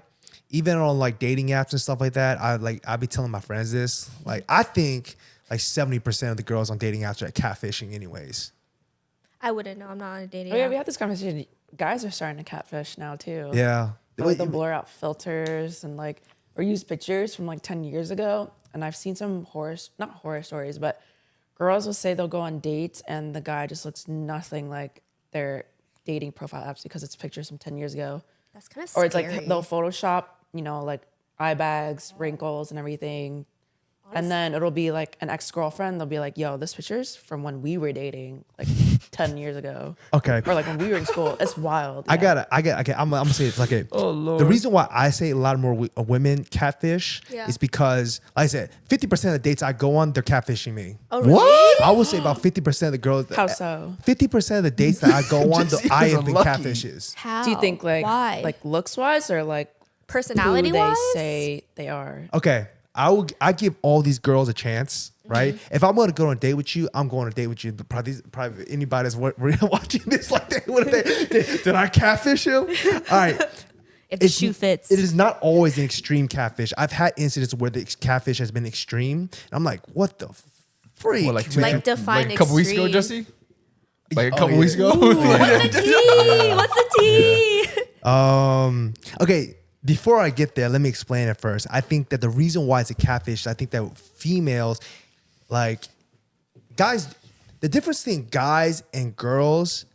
even on like dating apps and stuff like that, I be telling my friends this. Like, I think like 70% of the girls on dating apps are catfishing anyways. I wouldn't know. I'm not on a dating Oh, yeah. app. We had this conversation. Guys are starting to catfish now too. Yeah. Like they'll blur out filters and like, or use pictures from like 10 years ago. And I've seen some not horror stories, but girls will say they'll go on dates and the guy just looks nothing like their dating profile apps because it's pictures from 10 years ago. That's kind of Or scary. it's like they'll Photoshop, you know, like eye bags, wrinkles and everything. And then it'll be like an ex-girlfriend. They'll be like, yo, this picture's from when we were dating like 10 years ago. Okay. Or like when we were in school. It's wild. I okay. I'm gonna say it's like Oh, Lord. the reason why I say a lot more women catfish is because, like I said, 50% of the dates I go on, they're catfishing me. Oh, really? I would say about 50% of the girls. How so? 50% of the dates that I go on, Jesse I is have been unlucky. catfishes. How? Do you think Why? like looks wise or like personality who they wise? say they are? Okay, I give all these girls a chance, right? If I'm going to go on a date with you, I'm going on a date with you. Probably anybody that's watching this like that, did I catfish him? All right. If the shoe fits. It is not always an extreme catfish. I've had incidents where the catfish has been extreme. And I'm like, what the freak? What, like, man? Like define like a couple weeks ago, extreme. Jesse? Like a Oh, couple yeah. weeks ago? What's the tea? What's the tea? Okay, before I get there, let me explain it first. I think that the reason why it's a catfish, I think that females, like guys, the difference between guys and girls,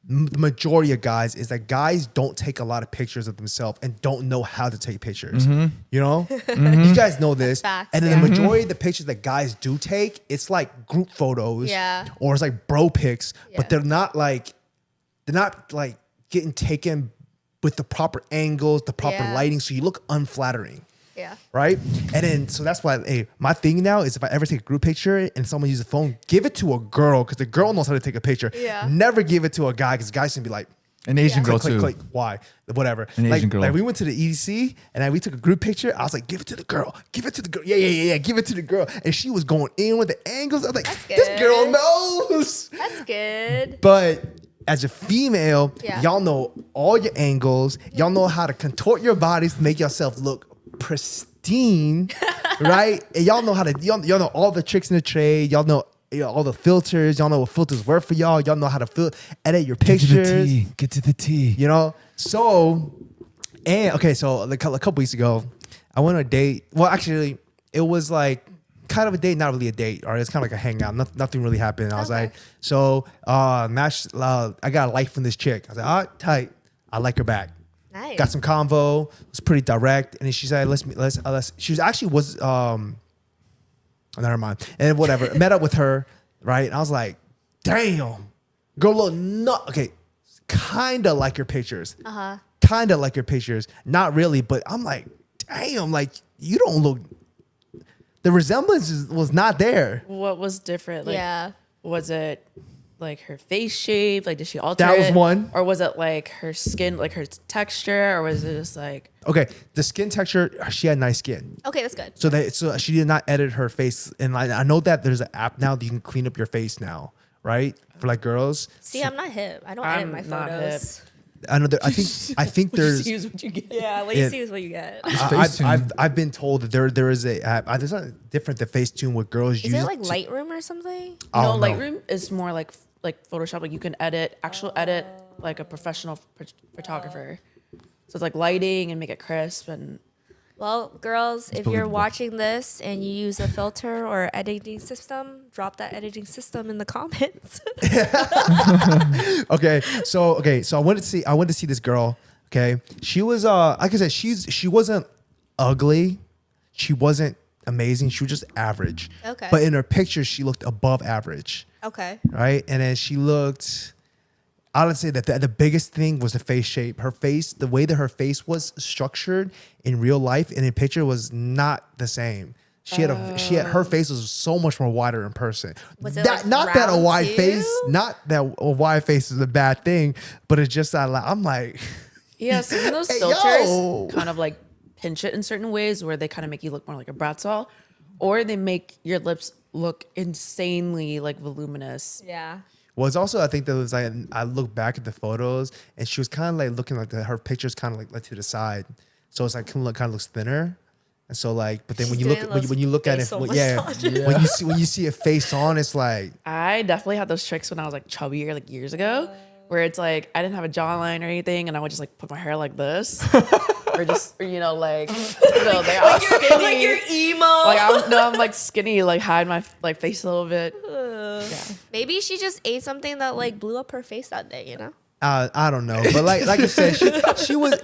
the majority of guys is that guys don't take a lot of pictures of themselves and don't know how to take pictures. You know, you guys know this. Facts, and then yeah. the majority of the pictures that guys do take, it's like group photos, Yeah. or it's like bro pics, Yeah. but they're not like getting taken with the proper angles, the proper Yeah. lighting, so you look unflattering. Yeah. Right? And then, so that's why, hey, my thing now is if I ever take a group picture and someone uses a phone, give it to a girl because the girl knows how to take a picture. Yeah. Never give it to a guy because guys can be like, An Asian Yeah. girl click, too. click, click, why? Whatever. An Asian girl. Like we went to the EDC and we took a group picture. I was like, give it to the girl. Give it to the girl. Yeah. Give it to the girl. And she was going in with the angles. I was like, That's this good. girl knows. That's good. But as a female, Yeah. y'all know all your angles. Y'all know how to contort your bodies to make yourself look pristine, right? And y'all know how to, y'all know all the tricks in the trade. Y'all know all the filters. Y'all know what filters work for y'all. Y'all know how to edit your Get to the pictures. tea. Get to the tea. You know? So, and okay, so a couple weeks ago, I went on a date. Well, actually, it was like kind of a date, not really a date, or it's kind of like a hangout. Nothing really happened. I was Okay. like, so I got a like from this chick. I was like, all right, tight. I like her back. Nice. Got some convo. It was pretty direct, and then she said, let's. She was actually never mind. And whatever. Met up with her, right? And I was like, damn, girl, look nut. Okay, kind of like your pictures. Uh-huh. Kind of like your pictures. Not really, but I'm like, damn, like you don't look. The resemblance was not there. What was different? Like, Yeah. was it like her face shape? Like, did she alter That was it? one. Or was it like her skin, like her texture? Or was it just like, Okay, the skin texture, she had nice skin. Okay, that's good. So she did not edit her face, and I know that there's an app now that you can clean up your face now, right? For like girls. See, I'm not hip. I don't edit my I'm not photos. I know. I think what you there's. see is what you get? Yeah, what Yeah. you see is what you get. I've been told that there is a app. There's something different than Facetune where girls Is use. it like Lightroom or something? I No, don't know. Lightroom is more like Photoshop. Like you can edit like a professional photographer. So it's like lighting and make it crisp and Well, girls, if you're believable. watching this and you use a filter or editing system, drop that editing system in the comments. Okay, so I went to see this girl. Okay, she was like I said, she wasn't ugly, she wasn't amazing, she was just average. Okay. But in her pictures, she looked above average, Okay. right? And then she looked. I would say that the biggest thing was the face shape. Her face, the way that her face was structured in real life and in picture was not the same. Her face was so much more wider in person. Was it, like, not that a round wide too? face, not that a wide face is a bad thing, but it's just that I'm like, yeah. Some of those Hey, filters yo. kind of like pinch it in certain ways where they kind of make you look more like a brat doll, or they make your lips look insanely like voluminous. Yeah. well, it's also I think that was like I look back at the photos and she was kind of like looking like her pictures kind of like to the side, so it's like kind of looks thinner. And so like, but then when She's you doing look those when you look at it, facial yeah, massages. when you see a face on, it's like I definitely had those tricks when I was like chubbier, like years ago, where it's like I didn't have a jawline or anything, and I would just like put my hair like this, or just like there I was skinny. Like you're emo. Like I'm like skinny, like hide my like face a little bit. Yeah. Maybe she just ate something that like blew up her face that day, you know? I don't know, but like I said, she was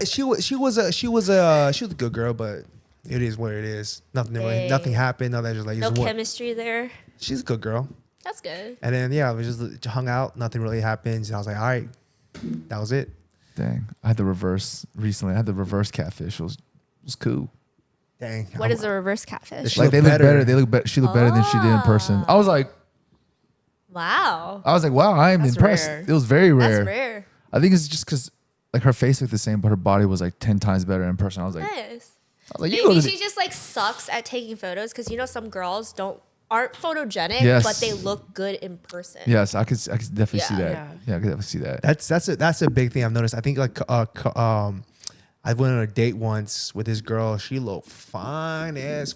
a good girl, but it is what it is. Nothing happened. No, that just like No just chemistry there. she's a good girl. That's good. And then yeah, we just hung out. Nothing really happened. And I was like, all right, that was it. Dang, I had the reverse recently. I had the reverse catfish. It was cool. Dang. What is a reverse catfish? She Like looked they look better. better. They look better. She looked better than she did in person. I was like, Wow. wow, I am That's impressed. rare. It was very rare. That's rare. I think it's just because like her face looked the same, but her body was like 10 times better in person. I was like, Nice. you go Maybe to she just like sucks at taking photos because you know some girls aren't photogenic, Yes. but they look good in person. yes, I could definitely see Yeah. that. Yeah. Yeah, I could definitely see that. That's a big thing I've noticed. I think like I went on a date once with this girl. She looked fine as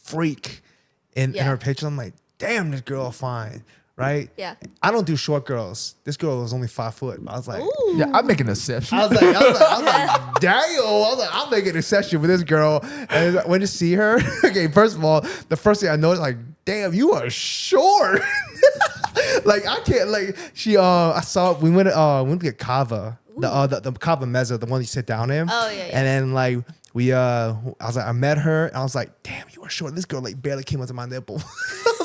freak in Yeah. her picture. I'm like, damn, this girl fine, right? Yeah. I don't do short girls. This girl was only 5 foot. I was like, Ooh. Yeah, I'm making an exception. I was like, damn. I was like, I'm making an exception with this girl. And when you see her, okay, first of all, the first thing I noticed, like, damn, you are short. Like I can't like I saw we went to get kava, the kava mezza, the one you sit down in. Oh, yeah, yeah. And then like I was like I met her and I was like, damn, you are short. This girl like barely came onto my nipple. I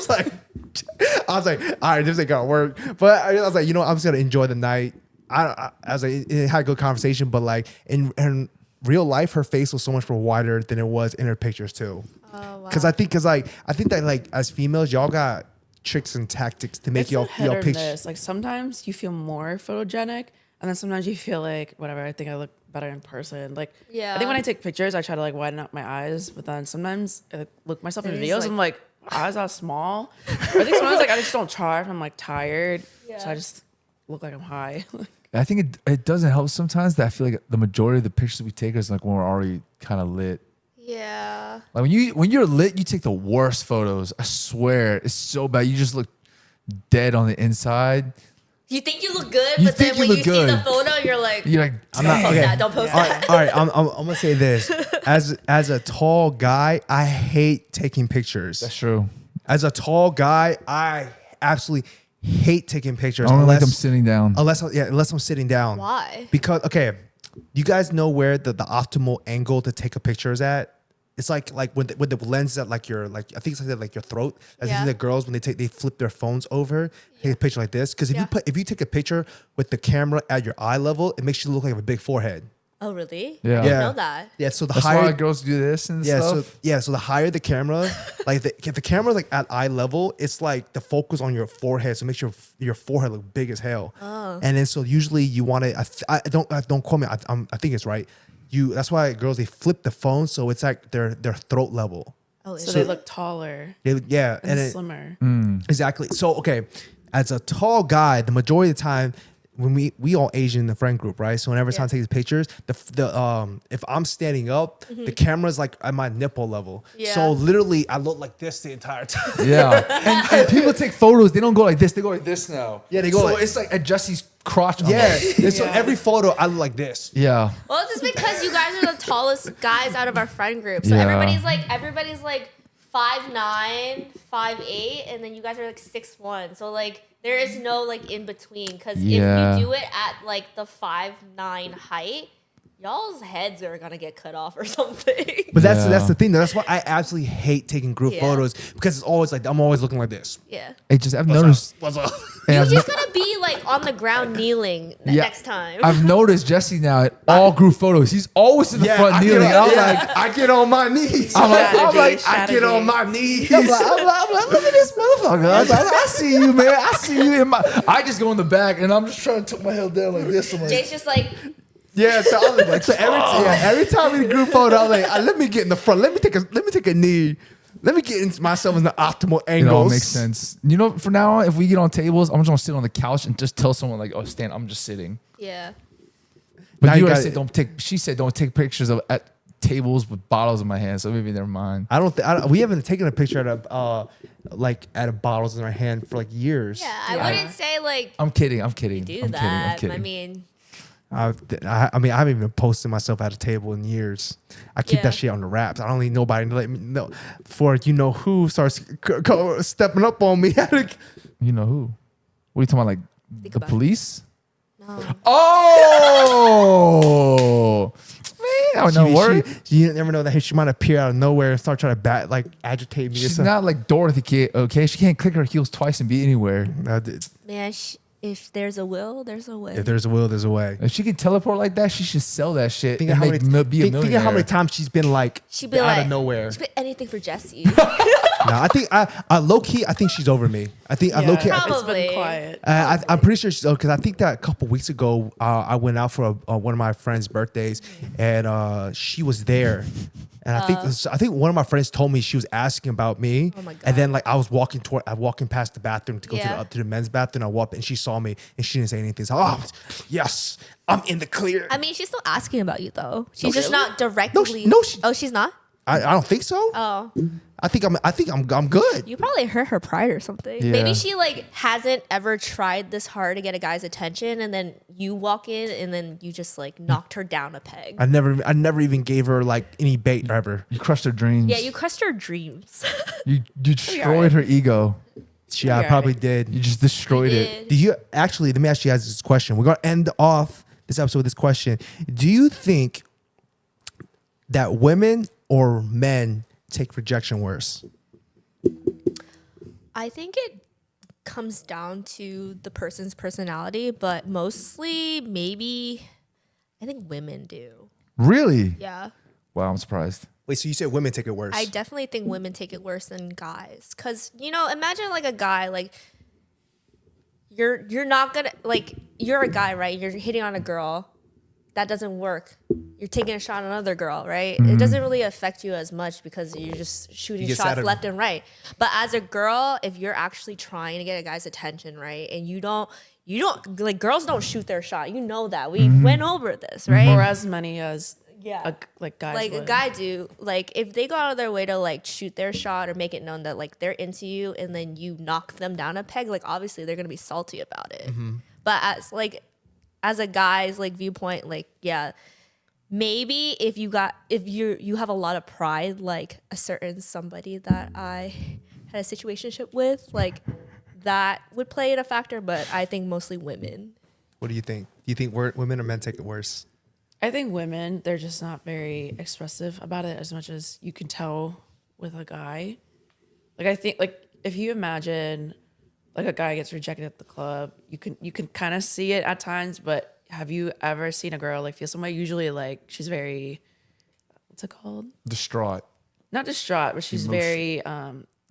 was like, all right, this ain't gonna work. But I was like, you know, I'm just gonna enjoy the night. I was like, it had a good conversation, but like in real life, her face was so much more wider than it was in her pictures too. Oh, wow. Because I think that like as females, y'all got tricks and tactics to make It's y'all a hit or pictures. miss. Like sometimes you feel more photogenic, and then sometimes you feel like whatever. I think I look better in person. Like Yeah. I think when I take pictures, I try to like widen up my eyes, but then sometimes I look myself in It is, videos. like- I'm like, my eyes are small. Or I think sometimes like I just don't try if I'm like tired, so Yeah. I just look like I'm high. I think it doesn't help sometimes that I feel like the majority of the pictures we take is like when we're already kind of lit. Yeah. Like when you're lit, you take the worst photos. I swear, it's so bad. You just look dead on the inside. You think you look good, You but then think when you you look see the good. photo, you're like, You're like, I'm not post okay. that, don't post that. All right, I'm gonna say this. As a tall guy, I hate taking pictures. that's true. As a tall guy, I absolutely hate taking pictures. I don't like them sitting down. Unless I'm sitting down. Why? Because okay, you guys know where the optimal angle to take a picture is at? It's like with the lens that like your like I think it's like your throat. As you Yeah. see the girls when they flip their phones over, take a picture like this. Because if you take a picture with the camera at your eye level, it makes you look like a big forehead. Oh, really? Yeah. I didn't know that. Yeah. So the That's higher why girls do this and stuff. So the higher the camera, like if the camera's like at eye level, it's like the focus on your forehead, so it makes your forehead look big as hell. Oh. And then so usually you want to, I don't quote me, I think it's right. That's why girls they flip the phone so it's like their throat level. Oh, So they look taller Yeah, and and slimmer. exactly. So okay, as a tall guy, the majority of the time. When we all Asian in the friend group, right? So whenever someone takes pictures, if I'm standing up, the camera's like at my nipple level. Yeah. So literally, I look like this the entire time. Yeah. and people take photos. They don't go like this. They go like this now. Yeah, they go So like- it's like at Jesse's crotch. Yeah. And so every photo, I look like this. Yeah. Well, it's just because you guys are the tallest guys out of our friend group. So Yeah. everybody's like 5'9", 5'8", and then you guys are like 6'1". So like there is no like in between. Because Yeah. if you do it at like the 5'9" height, y'all's heads are gonna get cut off or something. But Yeah. that's the thing. That's why I absolutely hate taking group Yeah. photos because it's always like I'm always looking like this. Yeah. I've noticed. What's up? and You I've just gotta be like on the ground kneeling next time. I've noticed Jesse now at all group photos. He's always in the front I kneeling. get on, I'm like, I get on my knees. I'm like, I get on my knees. I'm like, look at this motherfucker. I see you, man. I see you in my. I just go in the back and I'm just trying to tuck my head down like this. I'm like, Jay's just like, Yeah, so I was like, every time we do group photo, I was like, let me get in the front. Let me take a knee. Let me get myself in the optimal it all angles. makes sense. You know, for now on, if we get on tables, I'm just gonna sit on the couch and just tell someone like, "Oh, Stan, I'm just sitting." yeah. But Now you you already got- said don't take. She said don't take pictures of at tables with bottles in my hand. So maybe never mind. I don't. We haven't taken a picture at a bottles in our hand for like years. Yeah, I wouldn't say like I'm kidding. I'm kidding. do I'm that. Kidding. I mean, I haven't even posted myself at a table in years. I keep Yeah. that shit on the wraps. I don't need nobody to let me know before who starts stepping up on me. You know who? What are you talking about? Like Think the about it. police? no. Oh, man, I would know word. You never know that she might appear out of nowhere and start trying to agitate me. She's not like Dorothy Kid, okay? She can't click her heels twice and be anywhere. Man, if there's a will, there's a way. If there's a will, there's a way. If she can teleport like that, she should sell that shit Think and of how be a think of how many millionaire. times she's been like She'd be out like of nowhere. She'd be anything for Jesse. No, I think I low key. I think she's over me. I think low key. Probably. It's been quiet. I'm pretty sure she's because I think that a couple weeks ago I went out for one of my friends' birthdays and she was there, and I think one of my friends told me she was asking about me. Oh my God. And then like I was walking past the bathroom to go Yeah. to the men's bathroom. I walked and she saw me and she didn't say anything. So yes, I'm in the clear. I mean, she's still asking about you though. She's No, just she- not directly. Oh, she's not. I don't think so. Oh, I think I'm good. you probably hurt her pride or something. Yeah. Maybe she like hasn't ever tried this hard to get a guy's attention, and then you walk in, and then you just like knocked her down a peg. I never even gave her like any bait ever. You crushed her dreams. Yeah, you crushed her dreams. You destroyed her ego. Yeah, I You're probably right. did. You just destroyed it. Did. Do you actually? Let me ask you guys this question. We're gonna end off this episode with this question. Do you think that women or men take rejection worse? I think it comes down to the person's personality, but mostly maybe I think women do. Really? Yeah. Wow, I'm surprised. Wait, so you said women take it worse? I definitely think women take it worse than guys. Cause imagine like a guy, like you're not gonna like you're a guy, right? You're hitting on a girl. That doesn't work. You're taking a shot on another girl, right? It doesn't really affect you as much because you're just shooting You get shots sad at- left and right. But as a girl, if you're actually trying to get a guy's attention, right? And you don't like girls don't shoot their shot. You know that. We went over this, right? Or as many as Yeah. guys Like a would. guy do, like if they go out of their way to like shoot their shot or make it known that like they're into you and then you knock them down a peg, like obviously they're gonna be salty about it. But as a guy's like viewpoint, like yeah, maybe if you have a lot of pride, like a certain somebody that I had a situationship with, like that would play in a factor, but I think mostly women. What do you think? Do you think women or men take it worse? I think women, they're just not very expressive about it as much as you can tell with a guy. Like I think like if you imagine like a guy gets rejected at the club, you can kind of see it at times, but have you ever seen a girl like feel some way? Usually like she's very, what's it called? Distraught, Not distraught, but she's very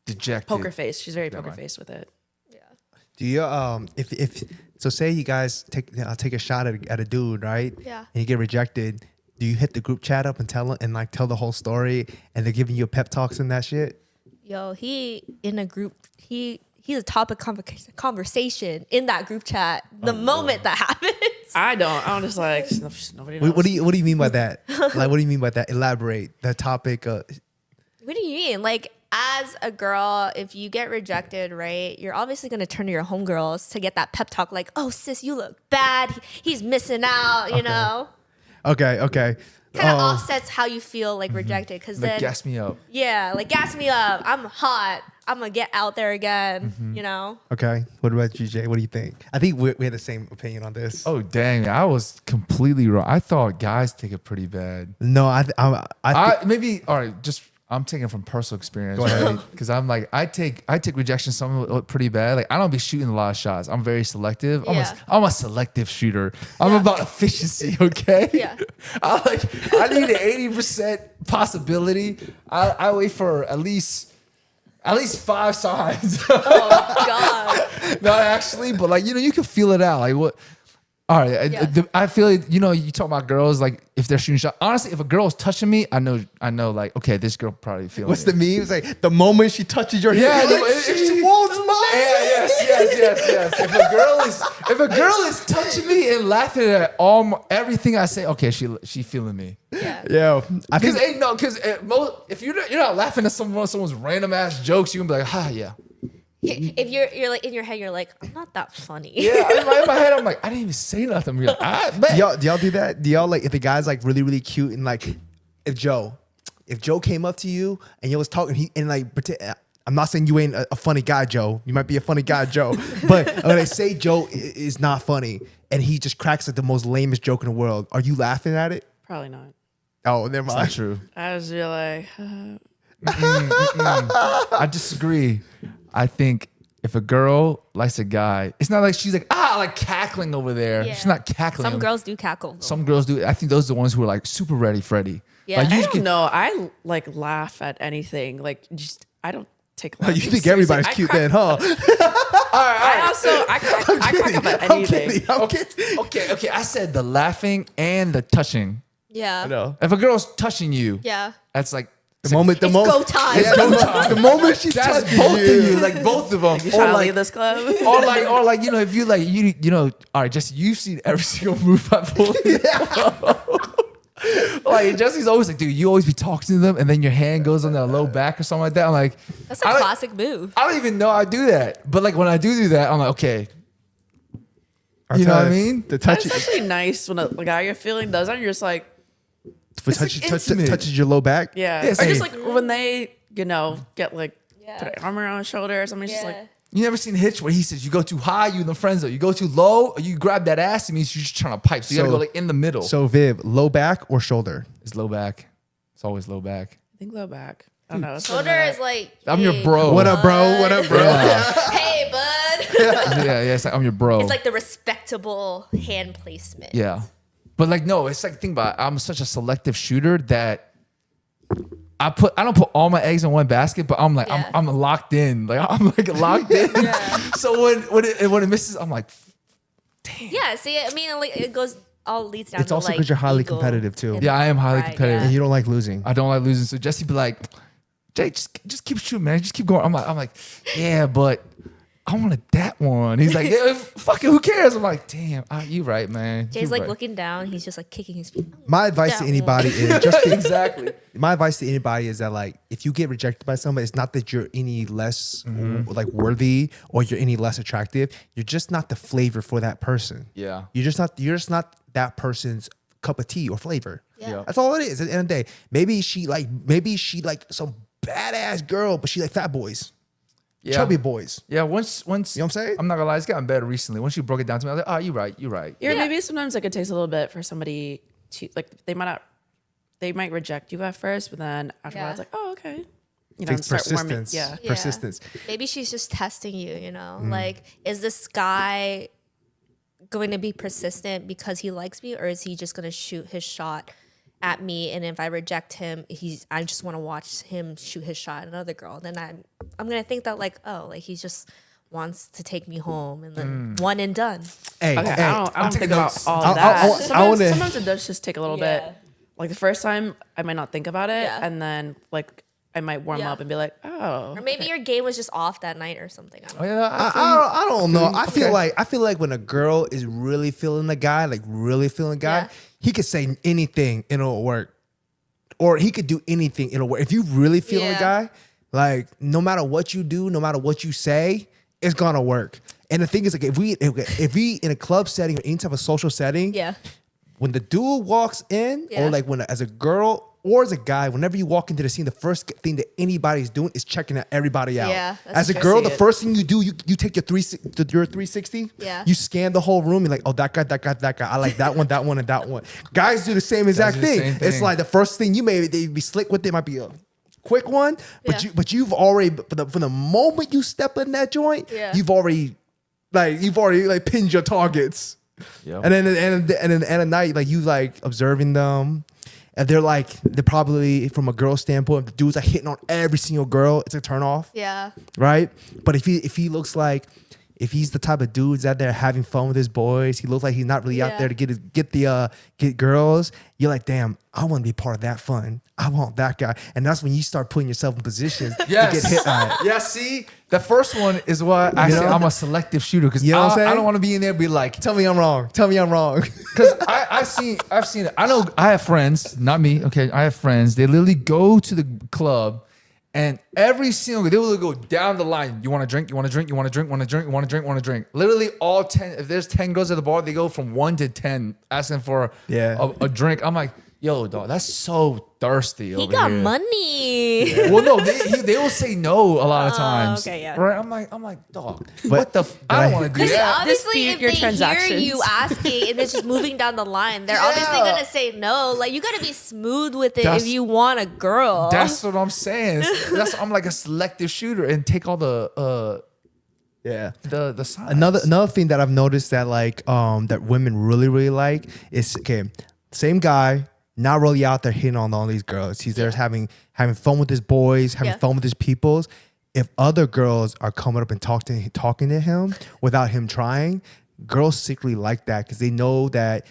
dejected. poker face. She's very poker face with it. Do you if so say you guys take a shot at a dude, right? Yeah. And you get rejected. Do you hit the group chat up and tell the whole story and they're giving you pep talks and that shit? Yo, he in a group. He's a topic conversation in that group chat. The moment that happens. I'm just like nobody knows. What do you mean by that? Like, what do you mean by that? Elaborate the topic. What do you mean? Like, as a girl, if you get rejected, right, you're obviously going to turn to your homegirls to get that pep talk like, oh, sis, you look bad. He's missing out, you know? Okay. Kind of offsets how you feel like rejected. Because Like, then, gas me up. yeah, like, gas me up. I'm hot. I'm going to get out there again, you know? Okay. What about you, Jay? What do you think? I think we had the same opinion on this. Oh dang! I was completely wrong. I thought guys take it pretty bad. No, I Maybe all right. Just I'm taking from personal experience, Go ahead. right? Because I'm like I take rejection some pretty bad. Like I don't be shooting a lot of shots. I'm very selective. Yeah. I'm a selective shooter. I'm about efficiency. Okay. Yeah. I need an 80% possibility. I wait for at least 5 signs. Oh, God. Not actually, but like you can feel it out. Like what? All right, Yeah. I feel like you talk about girls like if they're shooting shot. Honestly, if a girl's touching me, I know like okay, this girl probably feeling. what's it. the meme? It's like the moment she touches your Yeah, head, no, you're like, if she she- wants mine. Yes. If a girl is touching me and laughing at everything I say, okay, she feeling me. Yeah. Yo, I think Because if you're not laughing at someone's random ass jokes, you can be like, yeah. If you're like in your head, you're like, I'm not that funny. Yeah, in my head, I'm like, I didn't even say nothing. You're like, I bet. do y'all do that? Do y'all like if the guy's like really really cute and like if Joe came up to you and you was talking I'm not saying you ain't a funny guy, Joe. You might be a funny guy, Joe, but when they say Joe is not funny and he just cracks like the most lamest joke in the world, are you laughing at it? Probably not. Oh, never It's mind. not true. I was really like, I disagree. I think if a girl likes a guy, it's not like she's like like cackling over there. Yeah. She's not cackling. Some girls do cackle. Though. Some girls do. I think those are the ones who are like super ready, Freddy. Yeah. Like I you don't can, know. I like laugh at anything. Like just I don't take. You laughing think seriously. everybody's I cute crack- then, huh? I crack up at anything. I'm kidding. okay. I said the laughing and the touching. Yeah. I know. If a girl's touching you, Yeah. that's like The moment, It's go time. Yeah, the moment she that's touches both you. of you, like both of them. You trying to leave this club? or like if you like all right, Jesse, you've seen every single move I pull. Like Jesse's always like, dude, you always be talking to them, and then your hand goes on their low back or something like that. I'm like, That's a classic move. I don't even know I do that, but like when I do that, I'm like, okay, you know what I mean? The That's touch, actually nice when a guy you're feeling does that. You're just like, intimate. touches your low back. yeah. Yeah, Or just same. like when they, get like Yeah. put an arm around his shoulder or something. It's just like, You never seen Hitch where he says you go too high, you in the friend zone. You go too low, or you grab that ass, it means you're just trying to pipe. So you gotta So- go like in the middle. So Viv, low back or shoulder? It's low back. It's always low back. I think low back. I don't know. It's Shoulder is like, I'm your hey, bro. What up, bro? What up, bro? Hey, bud. Yeah, it's like I'm your bro. It's like the respectable hand placement. Yeah. But like no, it's like think about it. I'm such a selective shooter that I don't put all my eggs in one basket, but I'm like Yeah. I'm locked in. Like I'm like locked in. So when it misses, I'm like, damn. Yeah. See, I mean, like, it goes all leads down. It's to also like because you're highly ego competitive too. and Yeah, I am highly pride, competitive. And yeah. you don't like losing. I don't like losing. So Jesse be like, Jay, just keep shooting, man. Just keep going. I'm like, yeah, but I wanted that one. He's like, yeah, fuck it, who cares? I'm like, damn, you right, man. Jay's You like right. looking down. He's just like kicking his feet. My advice to That anybody is just exactly. my advice to anybody is that like if you get rejected by somebody, it's not that you're any less like worthy or you're any less attractive. You're just not the flavor for that person. Yeah. You're just not that person's cup of tea or flavor. Yeah. That's all it is. At the end of the day, maybe she like some badass girl, but she like fat boys, Yeah. chubby boys. Yeah, once You know what I'm saying? I'm not gonna lie, it's gotten better recently. Once you broke it down to me, I was like, oh, you're right. yeah, Yeah. maybe sometimes like it takes a little bit for somebody too, like they might reject you at first, but then afterwards, like, oh, okay. You know, Takes start warming. persistence. Yeah. Yeah. Persistence. Maybe she's just testing you, you know? Like, is this guy going to be persistent because he likes me, or is he just going to shoot his shot at me? And if I reject him, I just want to watch him shoot his shot at another girl. Then I'm going to think that, like, oh, like he just wants to take me home and then one and done. Hey, Okay, hey, I don't think about all I- that. I- I wanna- Sometimes it does just take a little Yeah. bit. Like the first time, I might not think about it, Yeah. and then like I might warm Yeah. up and be like, oh. Or maybe your game was just off that night or something. I don't Oh, know. yeah, I don't know. I feel Okay. like when a girl is really feeling the guy, like really feeling the guy, Yeah. he could say anything and it'll work. Or he could do anything, it'll work. If you really feel the Yeah. guy, like no matter what you do, no matter what you say, it's gonna work. And the thing is, like if we in a club setting or any type of social setting, Yeah. when the dude walks in, Yeah. or like when as a girl or as a guy, whenever you walk into the scene, the first thing that anybody's doing is checking out everybody out. Yeah, that's As a true. girl, I see the it. first thing you do, you take your 360. Yeah. You scan the whole room. You're like, oh, that guy. I like that one, that one, and that one. Guys do the same exact do the thing. same It's thing. like the first thing they be slick with. It might be a quick one, but Yeah. you've already from the moment you step in that joint, Yeah. you've already pinned your targets. Yep. And then at the end of night, like you like observing them, and they're probably from a girl standpoint, the dudes are hitting on every single girl. It's a turn off, Yeah. right? But if he looks like, if he's the type of dudes out there having fun with his boys, he looks like he's not really out Yeah. there to get girls. You're like, damn, I want to be part of that fun. I want that guy, and that's when you start putting yourself in positions to get hit on. Yeah, see, the first one is why I say know? I'm a selective shooter because You know what I'm I saying? don't want to be in there and be like, Tell me I'm wrong. Tell me I'm wrong. because I've seen it. I know I have friends, not me. Okay, I have friends. They literally go to the club, and every single they will go down the line. You want to drink? You want to drink? You want to drink? Want to drink? You want to drink? Want to drink? Literally all 10. If there's 10 girls at the bar, they go from 1 to 10 asking for a drink. I'm like, yo, dog, that's so thirsty. He over got here. money. Well, no, they will say no a lot of times. okay, yeah. Right? I'm like, dog, what the? I don't want to do Because that. obviously, Dispute if your they hear transactions. you asking and it's just moving down the line, they're obviously Yeah. gonna say no. Like you gotta be smooth with it That's- if you want a girl. That's what I'm saying. I'm like a selective shooter and take all the signs. Another thing that I've noticed that that women really like is same guy, not really out there hitting on all these girls. He's there having fun with his boys, having Yeah. fun with his peoples. If other girls are coming up and talking to him without him trying, girls secretly like that because they know that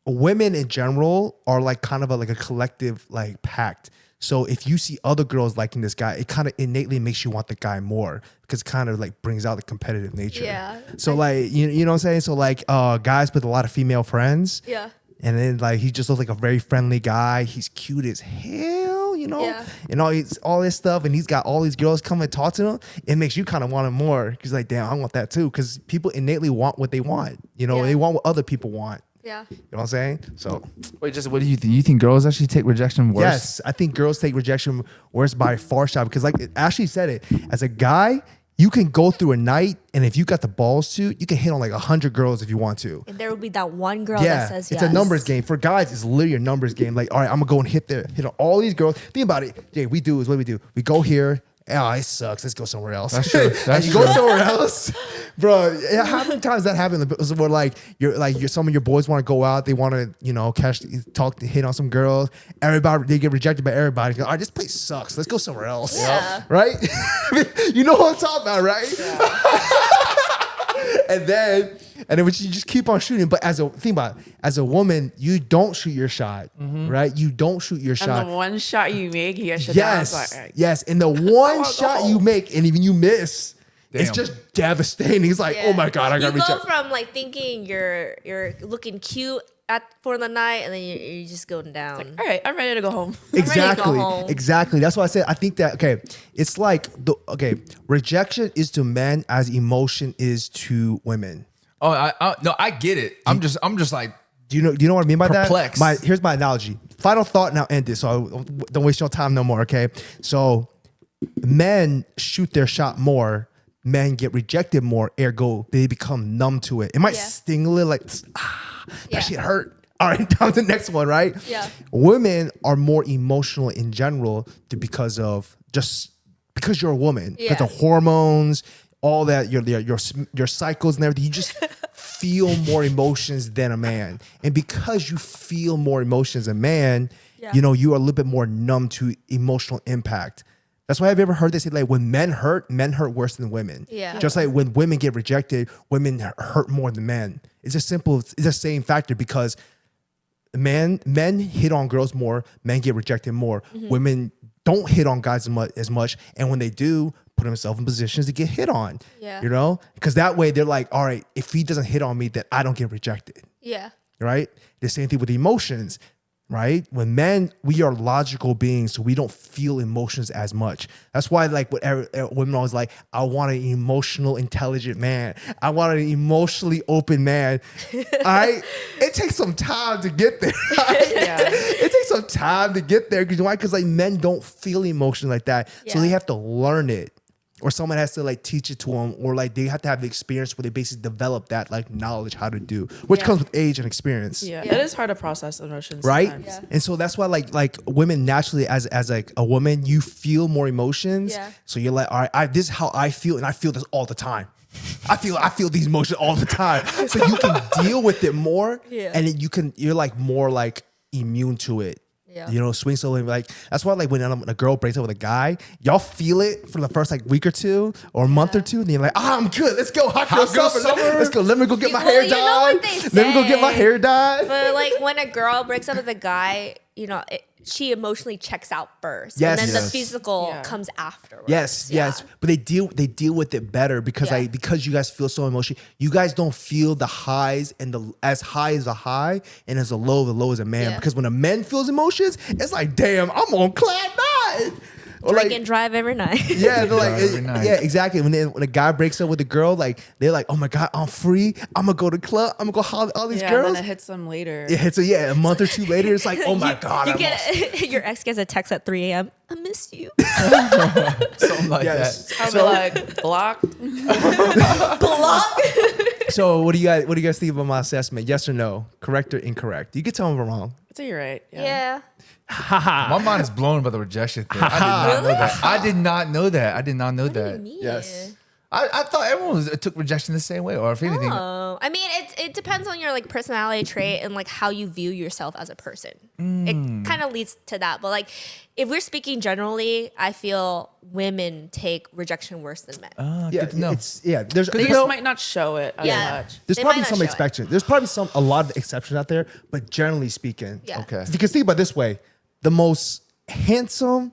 women in general are like kind of like a collective like pact. So if you see other girls liking this guy, it kind of innately makes you want the guy more because it kind of like brings out the competitive nature. Yeah. So like you know what I'm saying? So like guys with a lot of female friends. Yeah. And then like he just looks like a very friendly guy. He's cute as hell, you know? Yeah. And all this stuff, and he's got all these girls come and talk to him. It makes you kind of want him more. Cause like, damn, I want that too. Cause people innately want what they want. You know, Yeah. they want what other people want. Yeah. You know what I'm saying? So Wait, just what do you think? You think girls actually take rejection worse? yes, I think girls take rejection worse by far shot because like Ashley said it, as a guy, you can go through a night and if you got the balls to, you can hit on like 100 girls if you want to. And there will be that one girl Yeah, that says it's yes. a numbers game. For guys, it's literally a numbers game. Like, all right, I'm gonna go and hit on all these girls. Think about it. Jay, what do we do? We go here. Oh, it sucks. Let's go somewhere else. That's true. and That's you true. go somewhere else, bro. How many times that happened? Where like some of your boys want to go out. They want to hit on some girls. Everybody they get rejected by everybody. Go, all right, this place sucks. Let's go somewhere else. Yeah. Right? You know what I'm talking about, right? And then you just keep on shooting. But as a woman, you don't shoot your shot, right? You don't shoot your shot. And the one shot you make, you get shut down. It's Yes, like, yes. And the one shot you make, and even you miss, it's Damn. just devastating. He's like, oh my god, I got You go rejected. from like thinking you're looking cute for the night, and then you just going down. all right, I'm ready to go home. ready to go Exactly, home. exactly. That's why I said I think that it's like rejection is to men as emotion is to women. Oh, I get it. I'm just like, Do you know what I mean by Perplexed. that? Here's my analogy. Final thought. Now end it. So don't waste your time no more. Okay. So men shoot their shot more. Men get rejected more. Ergo, they become numb to it. It might Yeah. sting a little, like Yeah. that shit hurt. All right, down to the next one, right? Yeah. Women are more emotional in general because you're a woman. Because Yeah. of hormones, all that, your cycles and everything. You just feel more emotions than a man. And because you feel more emotions than a man, Yeah. you know, you are a little bit more numb to emotional impact. That's why I've ever heard they say, like, when men hurt worse than women. Yeah. Just like when women get rejected, women hurt more than men. It's the same factor because men hit on girls more, men get rejected more. Mm-hmm. Women don't hit on guys as much, and when they do, put themselves in positions to get hit on. Yeah. You know? Because that way they're like, all right, if he doesn't hit on me, then I don't get rejected. Yeah. Right? The same thing with emotions. Right? When men, we are logical beings, so we don't feel emotions as much. That's why, like, women always like, I want an emotional, intelligent man. I want an emotionally open man. All right? It takes some time to get there. Right? Yeah. It takes some time to get there. Because why? Because like men don't feel emotion like that, so Yeah. they have to learn it. Or someone has to like teach it to them, or like they have to have the experience where they basically develop that like knowledge how to do, which Yeah. comes with age and experience. Yeah. Yeah. It is hard to process emotions. Right. Sometimes. Yeah. And so that's why like women naturally as like a woman, you feel more emotions. Yeah. So you're like, all right, this is how I feel, and I feel this all the time. I feel these emotions all the time. So you can deal with it more. Yeah. And then you're like more like immune to it. Yeah. You know, swing so like that's why like when a girl breaks up with a guy, y'all feel it for the first like week or two or a month or two, and then you're like, I'm good. Let's go. Hot girl summer. Let's go. Let me go get my hair You know dyed. what they Let me go get my say. hair dyed. But like when a girl breaks up with a guy, you know, she emotionally checks out first, Yes. and then the Yes. physical Yeah. comes afterwards. Yes, Yeah. yes, but they deal with it better because Yeah. because you guys feel so emotional. You guys don't feel the highs and as high as a high and as a low as a man. Yeah. Because when a man feels emotions, it's like, damn, I'm on cloud nine. Or Drink like, and drive every night. yeah, they're like, Every night. yeah, exactly. When a guy breaks up with a girl, like they're like, oh my god, I'm free. I'm gonna go to the club. I'm gonna go holler at all these Yeah, girls. and then it hits them later. Yeah, so yeah, a month or two later, it's like, oh my god, You I'm get your ex gets a text at 3 a.m. I miss you. Something like yes. I'll be like, blocked. Block. So what do you guys think about my assessment? Yes or no? Correct or incorrect? You can tell me if I'm wrong. I'd say you're right. Yeah. that. My mind is blown by the rejection thing. I did not know that. I did not know What do you that. mean? Yes. I thought everyone took rejection the same way, or if anything, Oh, I mean, it depends on your like personality trait and like how you view yourself as a person. Mm. It kind of leads to that. But like, if we're speaking generally, I feel women take rejection worse than men. Yeah, good to know. There's They just might not show it as Yeah. much. There's They probably might not some show it. exceptions. There's probably a lot of exceptions out there, but generally speaking, Yeah. okay. Because think about it this way: the most handsome,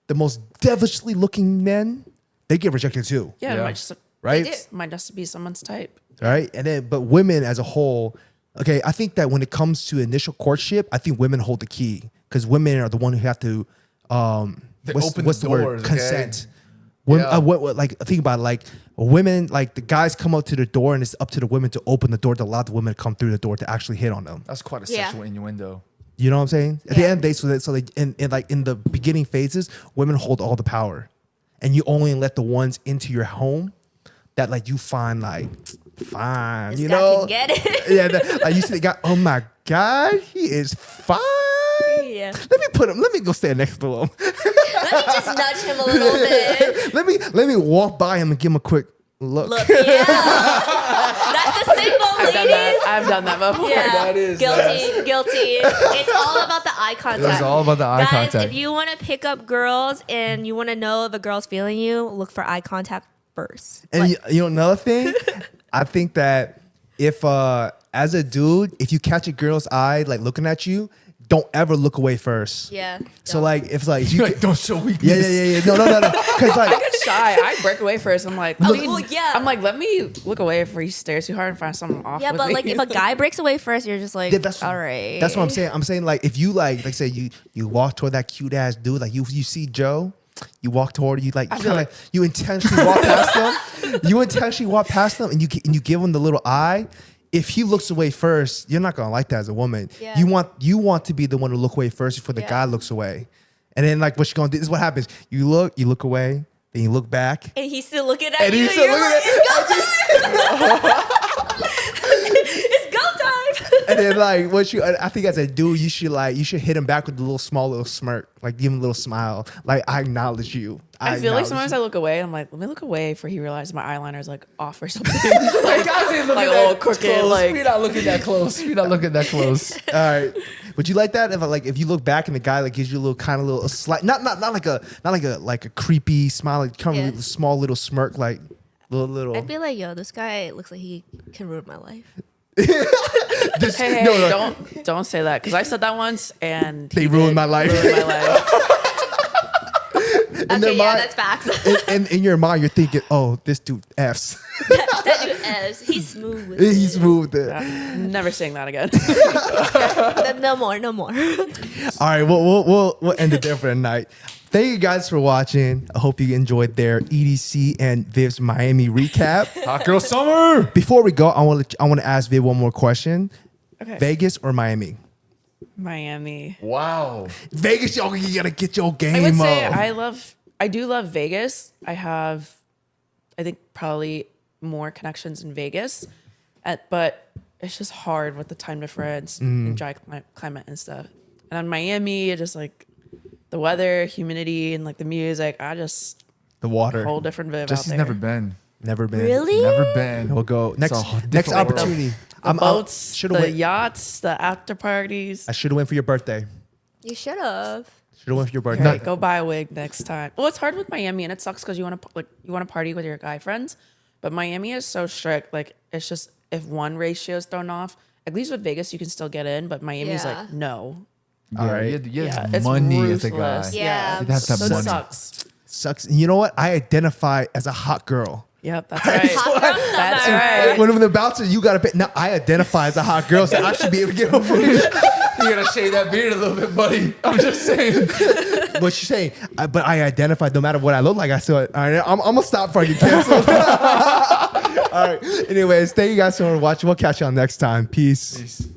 the most devilishly looking men, they get rejected too, Yeah, Yeah. it might just, right? do. might just be someone's type. Right? And then, but women as a whole, okay, I think that when it comes to initial courtship, I think women hold the key because women are the one who have to, They open the doors, okay? Consent. Women, Yeah. like think about it, like women, like the guys come up to the door and it's up to the women to open the door to allow the women to come through the door to actually hit on them. That's quite a Yeah. sexual innuendo. You know what I'm saying? At the Yeah. end of the day, so they in the beginning phases, women hold all the power, and you only let the ones into your home that like you find like fine. This you guy know? can get it. Yeah, like you see the guy. Oh my god, he is fine. Yeah. Let me go stand next to him. Let me just nudge him a little bit. let me walk by him and give him a quick look. Look, yeah. That's the signal, I've done ladies. that. I've done that before. Yeah, That is guilty. It's all about the eye contact. It's all about the eye Guys, contact. if you want to pick up girls and you want to know if a girl's feeling you, look for eye contact first. And Like, you know another thing, I think that if as a dude, if you catch a girl's eye like looking at you, don't ever look away first. yeah. So don't. like if like you You're like, don't show weakness. yeah. No. Because I like get shy. I break away first. I'm like, Oh, let me- well, yeah. I'm like, let me look away before you stare too hard and find something off. Yeah, with but me. like if a guy breaks away first, you're just like, Yeah, that's all right. That's what I'm saying. I'm saying like if you like say you walk toward that cute ass dude, like you see Joe, you walk toward you like I you feel kind of you intentionally walk past them. You intentionally walk past them and you give him the little eye. If he looks away first, you're not gonna like that as a woman. Yeah. You want to be the one to look away first before the Yeah. guy looks away. And then like what you're gonna do, this is what happens. You look away, then you look back. And he's still looking at And you. he's still You're looking like, it's go time. It's go time. And then like what you, I think as a dude, you should hit him back with a little smirk, like give him a little smile, like I acknowledge you. I feel like sometimes I look away. I'm like, let me look away before he realizes my eyeliner's like off or something. like Guys ain't looking like a that little crooked. close. Like We're not looking that close. We're not looking that close. All right. Would you like that if you look back and the guy like gives you a little kind of little a slight not like a creepy smile, like kind of a small little smirk, like little. I'd be like, yo, this guy looks like he can ruin my life. hey, don't say that because I said that once and They ruined my life. Ruined my life. Okay, yeah, that's facts. In your mind, you're thinking, oh, this dude F's. that dude is. He's smooth. With He's smooth. Never saying that again. No more. All right, we'll end it there for the night. Thank you guys for watching. I hope you enjoyed their EDC and Viv's Miami recap. Hot girl summer. Before we go, I want to ask Viv one more question. Okay. Vegas or Miami? Miami. Wow. Vegas, you gotta get your game I would up. say I do love Vegas. I think probably more connections in Vegas, but it's just hard with the time difference and dry climate and stuff. And then Miami, just like the weather, humidity, and like the music, the a water. whole different vibe Just out there. never been. Never been. Really? Never been. We'll go next It's a next different world. opportunity. The boats, Should have the went. yachts, the after parties. I should have went for your birthday. You should have. Should have went for your birthday. Okay, go buy a wig next time. Well, it's hard with Miami, and it sucks because you want to party with your guy friends, but Miami is so strict. Like it's just if one ratio is thrown off, at least with Vegas you can still get in, but Miami's Yeah. like no. All right. You Yeah, have it's money as a guy. ruthless. Yeah. You'd have to have So it money. sucks. Sucks. You know what? I identify as a hot girl. Yep, that's right. Hot girl summer. That's right. When the bouncer, you gotta pay. Now I identify as a hot girl, so I should be able to get over it. You gotta shave that beard a little bit, buddy. I'm just saying. What you saying? But I identify no matter what I look like. I saw it. All right, I'm gonna stop before I get canceled. All right. Anyways, thank you guys so much for watching. We'll catch y'all next time. Peace. Peace.